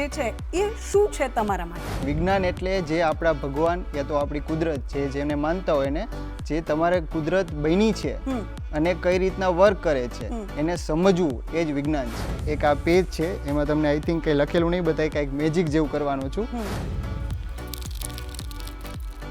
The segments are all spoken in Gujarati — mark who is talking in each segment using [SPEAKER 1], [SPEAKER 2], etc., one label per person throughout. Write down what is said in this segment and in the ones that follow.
[SPEAKER 1] જે છે એ શું છે તમારા માટે?
[SPEAKER 2] વિજ્ઞાન એટલે જે આપણા ભગવાન યા તો આપણી કુદરત છે જેને માનતા હોય ને, જે તમારે કુદરત બની છે અને કઈ રીતના વર્ક કરે છે એને સમજવું એ જ વિજ્ઞાન છે. એક આ પેજ છે એમાં તમને આઈ થિંક કંઈ લખેલું નહીં, બતાય કંઈક મેજિક જેવું કરવાનું છું.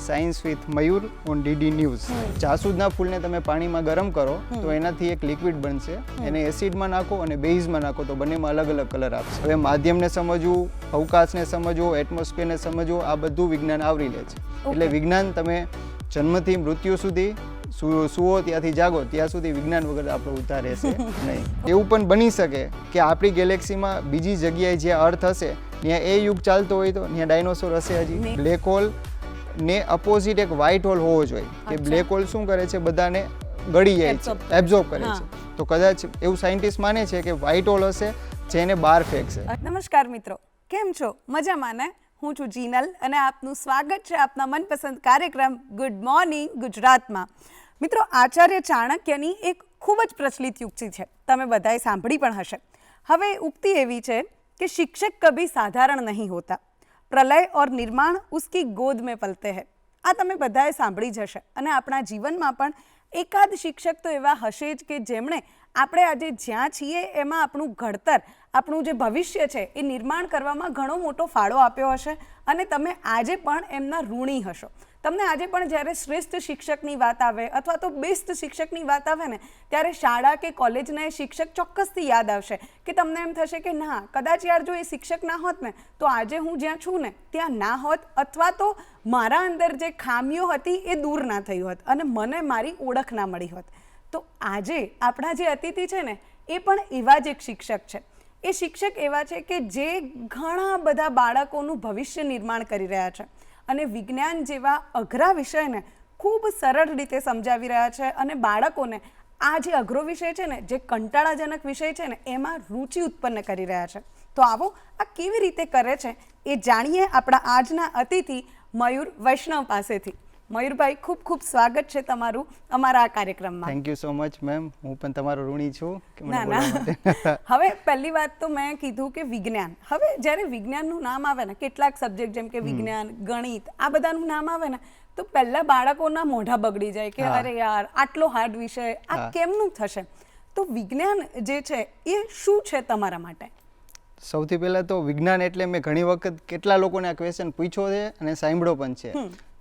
[SPEAKER 2] Science with Mayur on DD news. જાસૂદના ફૂલને તમે પાણીમાં ગરમ કરો તો એનાથી એક લિક્વિડ બનશે. એને એસિડમાં નાખો અને બેઝમાં નાખો તો બંનેમાં અલગ અલગ કલર આપશે. હવે માધ્યમને સમજવું, અવકાશને સમજવું, એટમોસ્ફિયરને સમજવું, આ બધું વિજ્ઞાન આવરી લે છે. એટલે વિજ્ઞાન તમે જન્મથી મૃત્યુ સુધી, સુવો ત્યાંથી જાગો ત્યાં સુધી વિજ્ઞાન વગર આપણો ઉદ્ધાર રહેશે નહીં. એવું પણ બની શકે કે આપણી ગેલેક્સીમાં બીજી જગ્યાએ જ્યાં અર્થ હશે ત્યાં એ યુગ ચાલતો હોય તો ત્યાં ડાયનોસોર હશે હજી. બ્લેક હોલ ને અપોઝિટ એક વ્હાઇટ હોલ હોવો જોઈએ કે બ્લેક હોલ શું કરે છે, બધાને ગળી જાય છે, એબ્ઝોર્બ કરે છે. તો કદાચ એવું સાયન્ટિસ્ટ માને છે કે વ્હાઇટ હોલ હશે જેને બહાર ફેંકશે.
[SPEAKER 1] નમસ્કાર મિત્રો, કેમ છો? મજામાં ને? હું છું જીનલ અને આપનું સ્વાગત છે આપના મનપસંદ કાર્યક્રમ ગુડ મોર્નિંગ ગુજરાતમાં. મિત્રો, આચાર્ય ચાણક્યની એક ખૂબ જ પ્રચલિત યુક્તિ છે, તમે બધાએ સાંભળી પણ હશે. હવે ઉક્તિ એવી છે કે શિક્ષક કભી સાધારણ નહીં હોતા, પ્રલય ઓર નિર્માણ ઉસકી ગોદ મેં પલતે હૈ. આ તમે બધાએ સાંભળી જ હશે અને આપણા જીવનમાં પણ એકાદ શિક્ષક તો એવા હશે જ કે જેમણે આપણે આજે જ્યાં છીએ એમાં આપણું ઘડતર, આપણું જે ભવિષ્ય છે એ નિર્માણ કરવામાં ઘણો મોટો ફાળો આપ્યો હશે અને તમે આજે પણ એમના ઋણી હશો. તમને આજે પણ જ્યારે શ્રેષ્ઠ શિક્ષકની વાત આવે અથવા તો બેસ્ટ શિક્ષકની વાત આવે ને, ત્યારે શાળા કે કોલેજના એ શિક્ષક ચોક્કસથી યાદ આવશે કે તમને એમ થશે કે ના, કદાચ યાર જો એ શિક્ષક ના હોત ને તો આજે હું જ્યાં છું ને ત્યાં ના હોત, અથવા તો મારા અંદર જે ખામીઓ હતી એ દૂર ના થઈ હોત અને મને મારી ઓળખ ના મળી હોત. તો આજે આપણા જે અતિથિ છે ને એ પણ એવા જ એક શિક્ષક છે. એ શિક્ષક એવા છે કે જે ઘણા બધા બાળકોનું ભવિષ્ય નિર્માણ કરી રહ્યા છે અને વિજ્ઞાન જેવા અઘરા વિષયને ખૂબ સરળ રીતે સમજાવી રહ્યા છે અને બાળકોને આ જે અઘરો વિષય છે ને, જે કંટાળાજનક વિષય છે ને, એમાં રુચિ ઉત્પન્ન કરી રહ્યા છે. તો આવો આ કેવી રીતે કરે છે એ જાણીએ આપણા આજના અતિથિ મયુર વૈષ્ણવ પાસેથી. મયુરભાઈ, ખૂબ ખૂબ સ્વાગત છે તમારું અમારા આ કાર્યક્રમમાં.
[SPEAKER 2] Thank you so much ma'am, હું પણ તમારો ઋણી છું.
[SPEAKER 1] ના ના, હવે પહેલી વાત તો મેં કીધું કે વિજ્ઞાન. હવે જ્યારે વિજ્ઞાનનું નામ આવે ને, કેટલાક સબ્જેક્ટ જેમ કે વિજ્ઞાન, ગણિત, આ બધાનું નામ આવે ને તો પહેલા બાળકોના મોઢા બગડી જાય કે અરે યાર આટલો હાર્ડ વિષય, આ કેમનું થશે? તો વિજ્ઞાન જે છે એ શું છે તમારા માટે?
[SPEAKER 2] સૌથી પહેલા તો વિજ્ઞાન એટલે મેં ઘણી વખત કેટલા લોકોને આ ક્વેશ્ચન પૂછ્યો છે અને સાંભળ્યો પણ છે.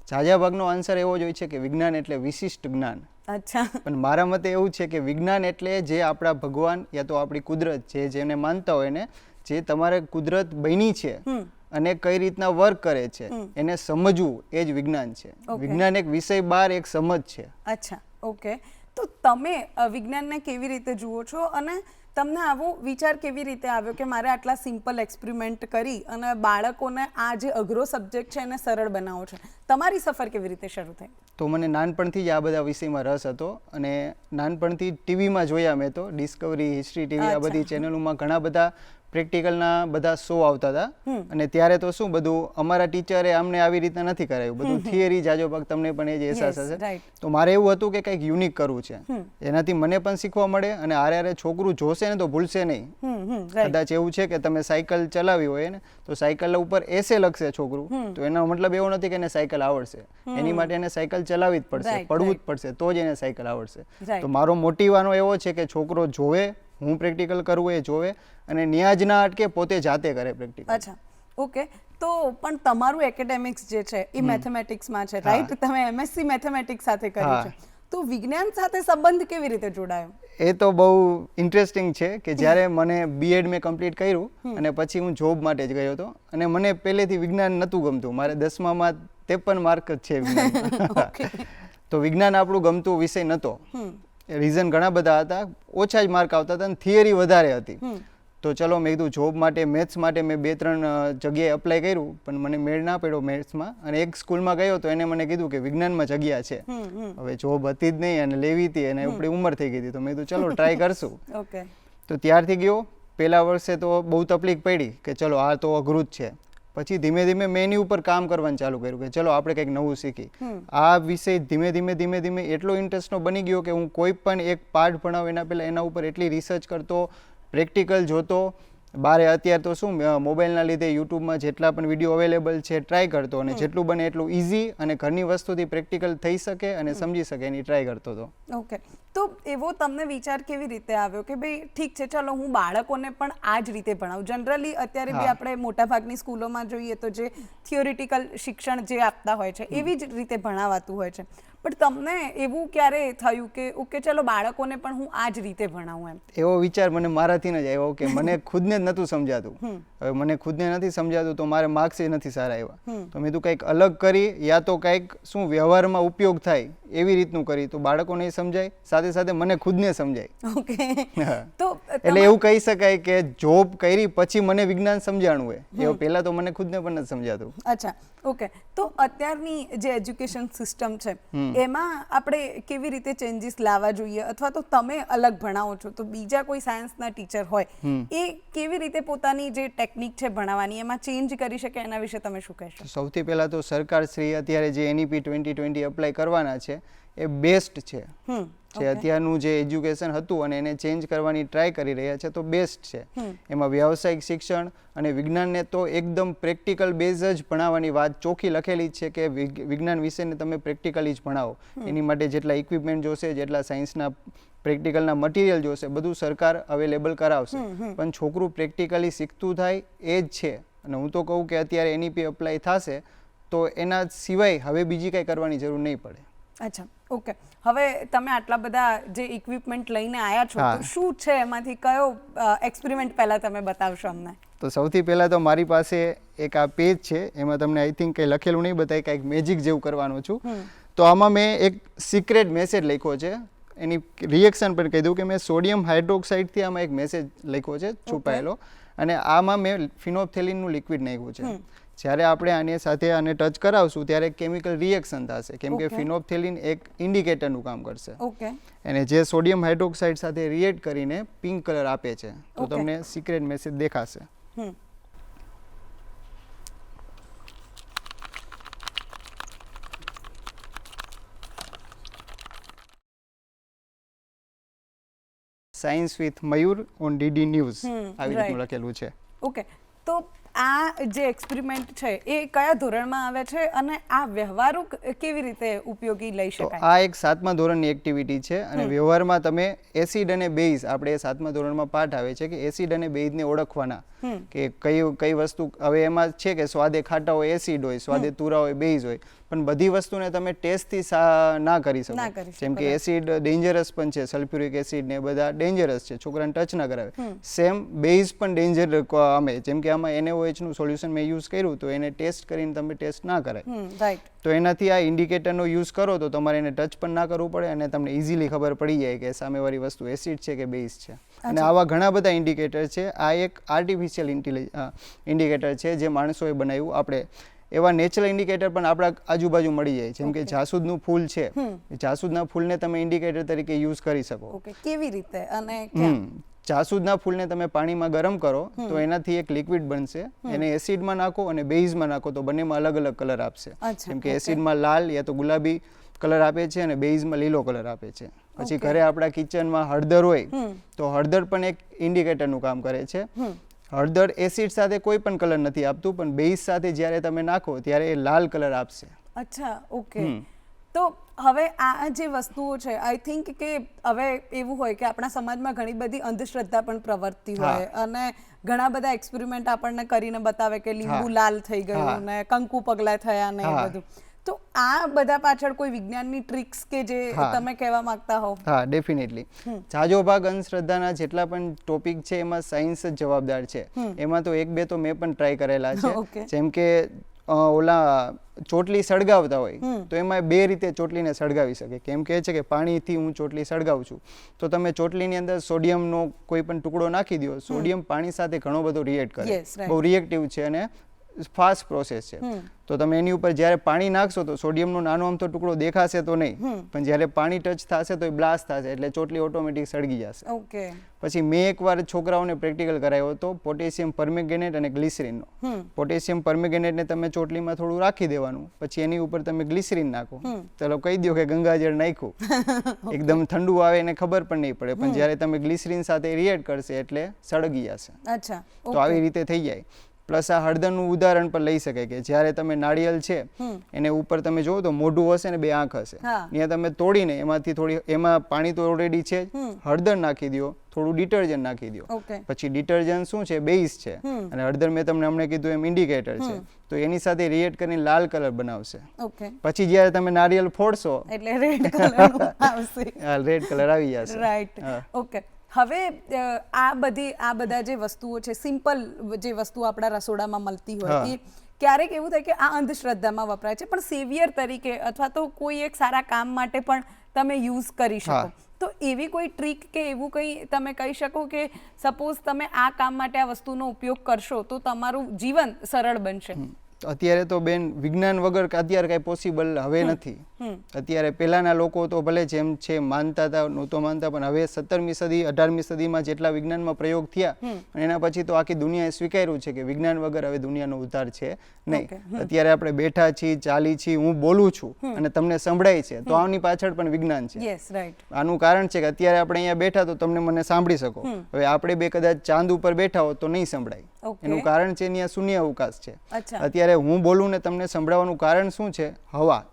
[SPEAKER 2] ઝાઝા ભાગનો આન્સર એવો જ હોય છે કે વિજ્ઞાન એટલે વિશિષ્ટ જ્ઞાન.
[SPEAKER 1] અચ્છા.
[SPEAKER 2] પણ મારા મતે એવું છે કે વિજ્ઞાન એટલે જે આપણા ભગવાન યા તો આપણી કુદરત છે જેને માનતા હોય ને, જે તમારે કુદરત બની છે અને કઈ રીતના વર્ક કરે છે એને સમજવું એ જ વિજ્ઞાન છે. વિજ્ઞાન એક વિષય બહાર એક સમજ છે.
[SPEAKER 1] અચ્છા, ઓકે. તો તમે વિજ્ઞાનને કેવી રીતે જુઓ છો અને તમને આવો વિચાર કેવી રીતે આવ્યો કે મારે આટલા સિમ્પલ એક્સપેરિમેન્ટ કરી અને બાળકોને આ જે અઘરો સબ્જેક્ટ છે એને સરળ બનાવો છે? તમારી સફર કેવી રીતે શરૂ થઈ?
[SPEAKER 2] તો મને નાનપણથી જ આ બધા વિષયમાં રસ હતો અને નાનપણથી ટીવીમાં જોયા મેં તો ડિસ્કવરી, હિસ્ટ્રી ટીવી, આ બધી ચેનલોમાં ઘણા બધા પ્રેક્ટિકલના બધા શો આવતા હતા અને ત્યારે તો શું બધું અમારા ટીચરે અમને આવી રીતના નથી કરાયું, બધું થિયરી જાજો ભાગ, તમને પણ એ જ અહેસાસ હશે. તો મારે એવું હતું કે કંઈક યુનિક કરવું છે, એનાથી મને પણ શીખવા મળે અને આરે છોકરું જોશે ને તો ભૂલશે નહીં. કદાચ એવું છે કે તમે સાયકલ ચલાવી હોય ને તો સાયકલ ઉપર એસે લખશે છોકરું, તો એનો મતલબ એવો નથી કે એને સાયકલ આવડશે. એની માટે એને સાયકલ ચલાવવી જ પડશે, પડવું જ પડશે, તો જ એને સાયકલ આવડશે. તો મારો મોટિવ આનો એવો છે કે છોકરો જોવે, હું પ્રેક્ટિકલ કરવું એ જોવે અને ન્યાજ ના અટકે, પોતે જાતે કરે પ્રેક્ટિકલ.
[SPEAKER 1] અચ્છા, ઓકે. તો પણ તમારું એકેડેમિક્સ જે છે એ મેથેમેટિક્સમાં છે, રાઈટ? તમે એમએસસી મેથેમેટિક્સ સાથે કર્યું છે, તો વિજ્ઞાન સાથે સંબંધ કેવી રીતે જોડાયો?
[SPEAKER 2] એ તો બહુ ઇન્ટરેસ્ટિંગ છે કે જ્યારે મને બીએડ મેં કમ્પ્લીટ કર્યું અને પછી હું જોબ માટે જ ગયો હતો અને મને પહેલેથી વિજ્ઞાન નહોતું ગમતું. મારે 10મામાં 53 માર્ક જ છે વિજ્ઞાન. તો વિજ્ઞાન આપણું ગમતું વિષય નહોતો. રીઝન ઘણા બધા હતા, ઓછા જ માર્ક આવતા હતા અને થિયરી વધારે હતી. તો ચલો મેં કીધું જોબ માટે, મેથ્સ માટે મેં 2-3 જગ્યાએ અપ્લાય કર્યું પણ મને મેળ ના પડ્યો મેથ્સમાં. અને એક સ્કૂલમાં ગયો તો એને મને કીધું કે વિજ્ઞાનમાં જગ્યા છે. હવે જોબ હતી જ નહીં અને લેવી હતી અને આપણી ઉંમર થઈ ગઈ હતી, તો મેં કીધું ચલો ટ્રાય કરશું. તો ત્યારથી ગયો. પહેલા વર્ષે તો બહુ તકલીફ પડી કે ચલો આ તો અઘરું જ છે. પછી ધીમે ધીમે મેં એની ઉપર કામ કરવાનું ચાલુ કર્યું કે ચલો આપણે કંઈક નવું શીખી. આ વિષય ધીમે ધીમે એટલો ઇન્ટરેસ્ટનો બની ગયો કે હું કોઈ પણ એક પાઠ ભણાવું એના પહેલાં એના ઉપર એટલી રિસર્ચ કરતો, પ્રેક્ટિકલ જોતો બારે અત્યારે તો શું મોબાઈલના લીધે યુટ્યુબમાં જેટલા પણ વિડીયો અવેલેબલ છે ટ્રાય કરતો અને જેટલું બને એટલું ઇઝી અને ઘરની વસ્તુથી પ્રેક્ટિકલ થઈ શકે અને સમજી શકે એની ટ્રાય કરતો હતો.
[SPEAKER 1] ઓકે, તો એવો તમને વિચાર કેવી રીતે આવ્યો કે ભાઈ ઠીક છે ચલો હું બાળકોને પણ આ જ રીતે ભણાવું? જનરલી અત્યારે બી આપણે મોટાભાગની સ્કૂલોમાં જોઈએ તો જે થિયોરિટિકલ શિક્ષણ જે આપતા હોય છે એવી જ રીતે ભણાવાતું હોય છે, પણ તમને એવું ક્યારે થયું કે ઓકે ચલો બાળકોને પણ હું આ જ રીતે ભણાવું એમ?
[SPEAKER 2] એવો વિચાર મને મારાથી જ આવ્યો કે મને ખુદને જ નહોતું સમજાતું. હવે મને ખુદને નથી સમજાતું તો મારે માર્ક્સ એ નથી સારા આવ્યા, તો મેં તું કંઈક અલગ કરી યા તો કંઈક શું વ્યવહારમાં ઉપયોગ થાય એવી રીતનું કરી તો બાળકોને સમજાય, સાથે સાથે મને ખુદને સમજાય.
[SPEAKER 1] ઓકે, તો
[SPEAKER 2] એટલે એવું કહી શકાય કે જોબ કરી પછી મને વિજ્ઞાન સમજાણું હોય, એવું પહેલા તો મને ખુદને પણ નથી સમજાતું.
[SPEAKER 1] અચ્છા, ઓકે, તો અત્યારની જે એજ્યુકેશન સિસ્ટમ છે એમાં આપણે કેવી રીતે ચેન્જીસ લાવવા જોઈએ, અથવા તો તમે અલગ ભણાવો છો તો બીજા કોઈ સાયન્સના ટીચર હોય એ કેવી રીતે પોતાની જે ટેકનિક છે ભણાવવાની એમાં ચેન્જ કરી શકે, એના વિશે તમે શું કહેશો?
[SPEAKER 2] સૌથી પહેલા તો સરકાર શ્રી અત્યારે જે NEP 2020 એપ્લાય કરવાના છે એ બેસ્ટ છે. જે અત્યારનું જે એજ્યુકેશન હતું અને એને ચેન્જ કરવાની ટ્રાય કરી રહ્યા છે તો બેસ્ટ છે. એમાં વ્યાવસાયિક શિક્ષણ અને વિજ્ઞાનને તો એકદમ પ્રેક્ટિકલ બેઝ જ ભણાવવાની વાત ચોખ્ખી લખેલી જ છે કે વિજ્ઞાન વિષયને તમે પ્રેક્ટિકલી જ ભણાવો. એની માટે જેટલા ઇક્વિપમેન્ટ જોશે, જેટલા સાયન્સના પ્રેક્ટિકલના મટીરિયલ જોશે બધું સરકાર અવેલેબલ કરાવશે, પણ છોકરું પ્રેક્ટિકલી શીખતું થાય એ જ છે. અને હું તો કહું કે અત્યારે NEP એપ્લાય થશે તો એના સિવાય હવે બીજી કંઈ કરવાની જરૂર નહીં પડે.
[SPEAKER 1] અચ્છા, ઓકે, હવે તમે આટલા બધા જે ઇક્વિપમેન્ટ લઈને આવ્યા છો તો શું છે એમાંથી કયો એક્સપેરિમેન્ટ પહેલા તમે બતાવશો અમને?
[SPEAKER 2] તો સૌથી પહેલા તો મારી પાસે એક આ પેજ છે, એમાં તમને આઈ થિંક કંઈ લખેલું નહીં બતાય, કંઈક મેજિક જેવું કરવાનું છું. તો આમાં મેં એક સિક્રેટ મેસેજ લખ્યો છે, એની રિએક્શન પણ કહી દઉં કે મેં સોડિયમ હાઇડ્રોક્સાઇડથી આમાં એક મેસેજ લખ્યો છે છુપાયેલો, અને આમાં મેં ફિનોપ્થેલિનનું લિક્વિડ નાખ્યું છે. જ્યારે આપણે આની સાથે આને ટચ કરાવશું ત્યારે કેમિકલ રિએક્શન થશે, કેમ કે ફિનોપ્થેલિન એક ઇન્ડિકેટરનું કામ કરશે.
[SPEAKER 1] ઓકે,
[SPEAKER 2] અને જે સોડિયમ હાઇડ્રોક્સાઇડ સાથે રિએક્ટ કરીને પિંક કલર આપે છે. તો તમને સિક્રેટ મેસેજ દેખાશે. Science with Mayur on DD news આવી રીતનું લખેલું છે.
[SPEAKER 1] ઓકે, તો આ જે એક્સપેરિમેન્ટ છે એ કયા ધોરણમાં આવે છે અને આ વ્યવહારુ કેવી રીતે ઉપયોગી લઈ શકાય?
[SPEAKER 2] આ એક 7મા ધોરણની એક્ટિવિટી છે અને વ્યવહારમાં તમે એસિડ અને બેઝ, આપણે 7મા ધોરણમાં પાઠ આવે છે કે એસિડ અને બેઝને ઓળખવાના, કે કઈ વસ્તુ, હવે એમાં છે કે સ્વાદે ખાટા હોય એસિડ હોય, સ્વાદે તુરા હોય બેઝ હોય, પણ બધી વસ્તુને તમે ટેસ્ટથી ના કરી શકો. જેમ કે એસિડ ડેન્જરસ પણ છે, સલ્ફ્યુરિક એસિડ ને બધા ડેન્જરસ છે, છોકરાને ટચ ના કરાવે. સેમ બેઝ પણ ડેન્જર અમે, જેમ કે આમાં NaOH નું સોલ્યુશન મેં યુઝ કર્યું તો એને ટેસ્ટ કરીને તમે ટેસ્ટ ના કરાય.
[SPEAKER 1] રાઈટ,
[SPEAKER 2] તો એનાથી આ ઇન્ડિકેટરનો યુઝ કરો તો તમારે એને ટચ પણ ના કરવું પડે અને તમને ઇઝીલી ખબર પડી જાય કે સામેવાળી વસ્તુ એસિડ છે કે બેઝ છે. અને આવા ઘણા બધા ઇન્ડિકેટર છે. આ એક આર્ટિફિશિયલ ઇન્ડિકેટર છે જે માણસોએ બનાવ્યું. આપણે એવા નેચરલ ઇન્ડિકેટર પણ આપણા આજુબાજુ મળી જાય, જેમ કે જાસૂદનું ફૂલ છે, જાસૂદના ફૂલને તમે ઇન્ડિકેટર તરીકે યુઝ કરી શકો.
[SPEAKER 1] ઓકે, કેવી રીતે અને
[SPEAKER 2] જાસૂદના ફૂલને તમે પાણીમાં ગરમ કરો તો એનાથી એક લિક્વિડ બનશે, એને એસિડમાં નાખો અને બેઝમાં નાખો તો બંનેમાં અલગ અલગ કલર આપશે. જેમ કે એસિડમાં લાલ યા તો ગુલાબી કલર આપે છે અને બેઝમાં લીલો કલર આપે છે. પછી ઘરે આપણા કિચનમાં હળદર હોય તો હળદર પણ એક ઇન્ડિકેટરનું કામ કરે છે. હળદર એસિડ સાથે કોઈ પણ કલર નથી આપતું, પણ બેઝ સાથે જ્યારે તમે નાખો ત્યારે એ લાલ કલર આપશે.
[SPEAKER 1] અચ્છા, ઓકે. તો હવે આ જે વસ્તુઓ છે, આઈ થિંક કે હવે એવું હોય કે આપણા સમાજમાં ઘણી બધી અંધશ્રદ્ધા પણ પ્રવર્તતી હોય અને ઘણા બધા એક્સપેરિમેન્ટ આપણને કરીને બતાવે કે લીંબુ લાલ થઈ ગયું ને કંકુ પગલા થયા ને એ બધું. તો આ બધા પાછળ કોઈ વિજ્ઞાનની ટ્રિક્સ કે જે તમે કહેવા માંગતા હો?
[SPEAKER 2] હા, ડેફિનેટલી. જાજો ભાગ અંધશ્રદ્ધાના જેટલા પણ ટોપિક છે એમાં સાયન્સ જ જવાબદાર છે. એમાં તો એક બે તો મેં પણ ટ્રાય કરેલા છે. જેમ કે ઓલા ચોટલી સળગાવતા હોય તો એમાં બે રીતે ચોટલીને સળગાવી શકે. કેમ કે છે કે પાણીથી હું ચોટલી સળગાવું છું તો તમે ચોટલીની અંદર સોડિયમનો કોઈ પણ ટુકડો નાખી દો, સોડિયમ પાણી સાથે ઘણો બધો રિએક્ટ કરે, બહુ રિએક્ટિવ છે અને ફાસ્ટ પ્રોસેસ છે. તો તમે એની ઉપર જ્યારે પાણી નાખશો તો સોડિયમનો નાનો અમથો ટુકડો દેખાશે તો નહીં, પણ જ્યારે પાણી ટચ થશે તો એ બ્લાસ્ટ થશે, એટલે ચોટલી ઓટોમેટિક સળગી જશે.
[SPEAKER 1] ઓકે.
[SPEAKER 2] પછી મેં એકવાર છોકરાઓને પ્રેક્ટિકલ કરાવ્યો હતો પોટેશિયમ પરમેંગેનેટ અને ગ્લિસરીનનો. પોટેશિયમ પરમેંગેનેટને તમે ચોટલીમાં થોડું રાખી દેવાનું, પછી એની ઉપર તમે ગ્લિસરીન નાખો. ચલો કહી દો કે ગંગાજળ નાખ્યું, એકદમ ઠંડુ આવે એને ખબર પણ નહીં પડે, પણ જ્યારે તમે ગ્લિસરીન સાથે રિએક્ટ કરશે એટલે સળગી જશે.
[SPEAKER 1] અચ્છા.
[SPEAKER 2] તો આવી રીતે થઈ જાય. પ્લસ આ હળદરનું ઉદાહરણ પણ લઈ શકાય કે જ્યારે તમે નાળિયેર છે એને ઉપર તમે જોવો તો મોઢું હશે ને 2 આંખ હશે, ત્યાં તમે તોડીને એમાંથી થોડી, એમાં પાણી તો ઓલરેડી છે, હળદર નાખી દો, થોડું ડિટર્જન્ટ નાખી દો. પછી ડિટર્જન્ટ શું છે? બેઝ છે, અને હળદર મેં તમને હમણાં કીધું એમ ઇન્ડિકેટર છે, તો એની સાથે રિએક્ટ કરીને લાલ કલર બનાવશે. પછી જ્યારે તમે નાળિયેર ફોડશો એટલે રેડ કલર આવશે. રેડ કલર આવી જશે.
[SPEAKER 1] રાઈટ. ઓકે. હવે આ બધા જે વસ્તુઓ છે, સિમ્પલ જે વસ્તુ આપણા રસોડામાં મળતી હોય, એ ક્યારેક એવું થાય કે આ અંધશ્રદ્ધામાં વપરાય છે, પણ સેવિયર તરીકે અથવા તો કોઈ એક સારા કામ માટે પણ તમે યુઝ કરી શકો. તો એવી કોઈ ટ્રીક કે એવું કંઈ તમે કહી શકો કે સપોઝ તમે આ કામ માટે આ વસ્તુનો ઉપયોગ કરશો તો તમારું જીવન સરળ બનશે?
[SPEAKER 2] અત્યારે તો બેન વિજ્ઞાન વગર અત્યારે કઈ પોસિબલ હવે નથી. અત્યારે પહેલાના લોકો તો ભલે જેમ છે માનતા હતા, નહોતો માનતા, પણ હવે 17મી સદી 18મી સદીમાં જેટલા વિજ્ઞાનમાં પ્રયોગ થયા એના પછી તો આખી દુનિયાએ સ્વીકાર્યું છે કે વિજ્ઞાન વગર હવે દુનિયાનો ઉદ્ધાર છે નહીં. અત્યારે આપણે બેઠા છીએ, ચાલી છીએ, હું બોલું છું અને તમને સંભળાય છે, તો આની પાછળ પણ વિજ્ઞાન છે. આનું કારણ છે કે અત્યારે આપણે અહીંયા બેઠા તો તમને મને સાંભળી શકો. હવે આપણે બે કદાચ ચાંદ ઉપર બેઠા હો તો નહીં સંભળાય. એનું કારણ છે અહીંયા શૂન્ય અવકાશ છે. અત્યારે હું બોલું ને તમને સંભળાવવાનું કારણ શું છે? હવા.